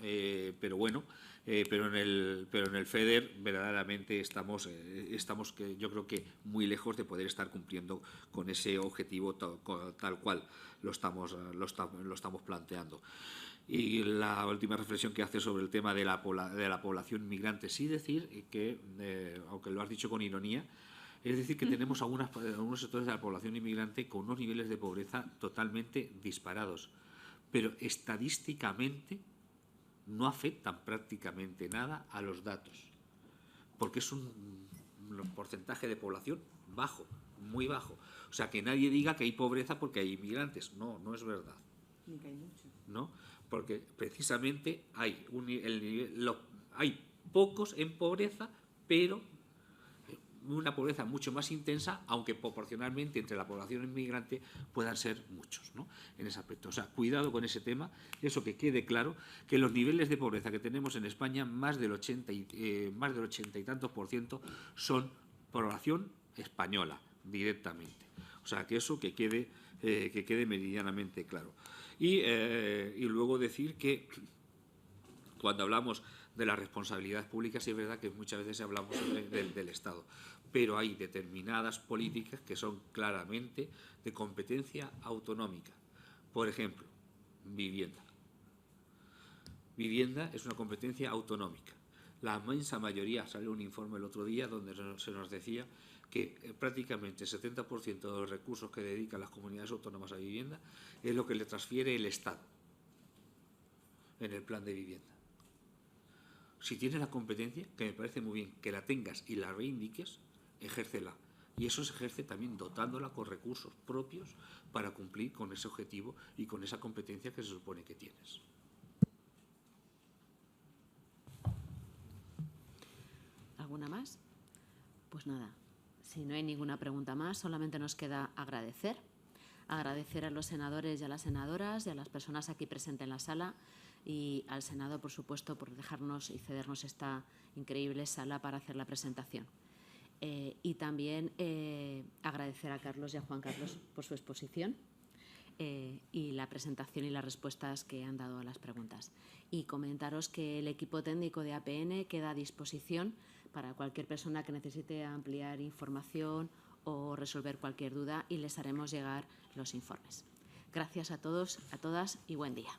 pero bueno, pero en el FEDER verdaderamente estamos que yo creo que muy lejos de poder estar cumpliendo con ese objetivo tal cual lo estamos planteando. Y la última reflexión que hace sobre el tema de la población migrante, sí decir que, aunque lo has dicho con ironía, es decir que tenemos algunos sectores de la población inmigrante con unos niveles de pobreza totalmente disparados, pero estadísticamente no afectan prácticamente nada a los datos, porque es un porcentaje de población bajo, muy bajo. O sea, que nadie diga que hay pobreza porque hay inmigrantes. No, no es verdad. Ni que hay mucho. ¿No? Porque precisamente hay pocos en pobreza, pero una pobreza mucho más intensa, aunque proporcionalmente entre la población inmigrante puedan ser muchos, ¿no? En ese aspecto. O sea, cuidado con ese tema, eso que quede claro, que los niveles de pobreza que tenemos en España, más del 80 y tantos % son población española, directamente. O sea, que eso que quede meridianamente claro. Y luego decir que cuando hablamos de las responsabilidades públicas, sí es verdad que muchas veces hablamos del Estado, pero hay determinadas políticas que son claramente de competencia autonómica. Por ejemplo, vivienda. Vivienda es una competencia autonómica. La inmensa mayoría, salió un informe el otro día donde se nos decía que prácticamente el 70% de los recursos que dedican las comunidades autónomas a vivienda es lo que le transfiere el Estado en el plan de vivienda. Si tienes la competencia, que me parece muy bien que la tengas y la reivindiques, ejércela. Y eso se ejerce también dotándola con recursos propios para cumplir con ese objetivo y con esa competencia que se supone que tienes. ¿Alguna más? Pues nada, si no hay ninguna pregunta más, solamente nos queda agradecer a los senadores y a las senadoras y a las personas aquí presentes en la sala y al Senado, por supuesto, por dejarnos y cedernos esta increíble sala para hacer la presentación. Y también agradecer a Carlos y a Juan Carlos por su exposición y la presentación y las respuestas que han dado a las preguntas. Y comentaros que el equipo técnico de APN queda a disposición para cualquier persona que necesite ampliar información o resolver cualquier duda y les haremos llegar los informes. Gracias a todos, a todas y buen día.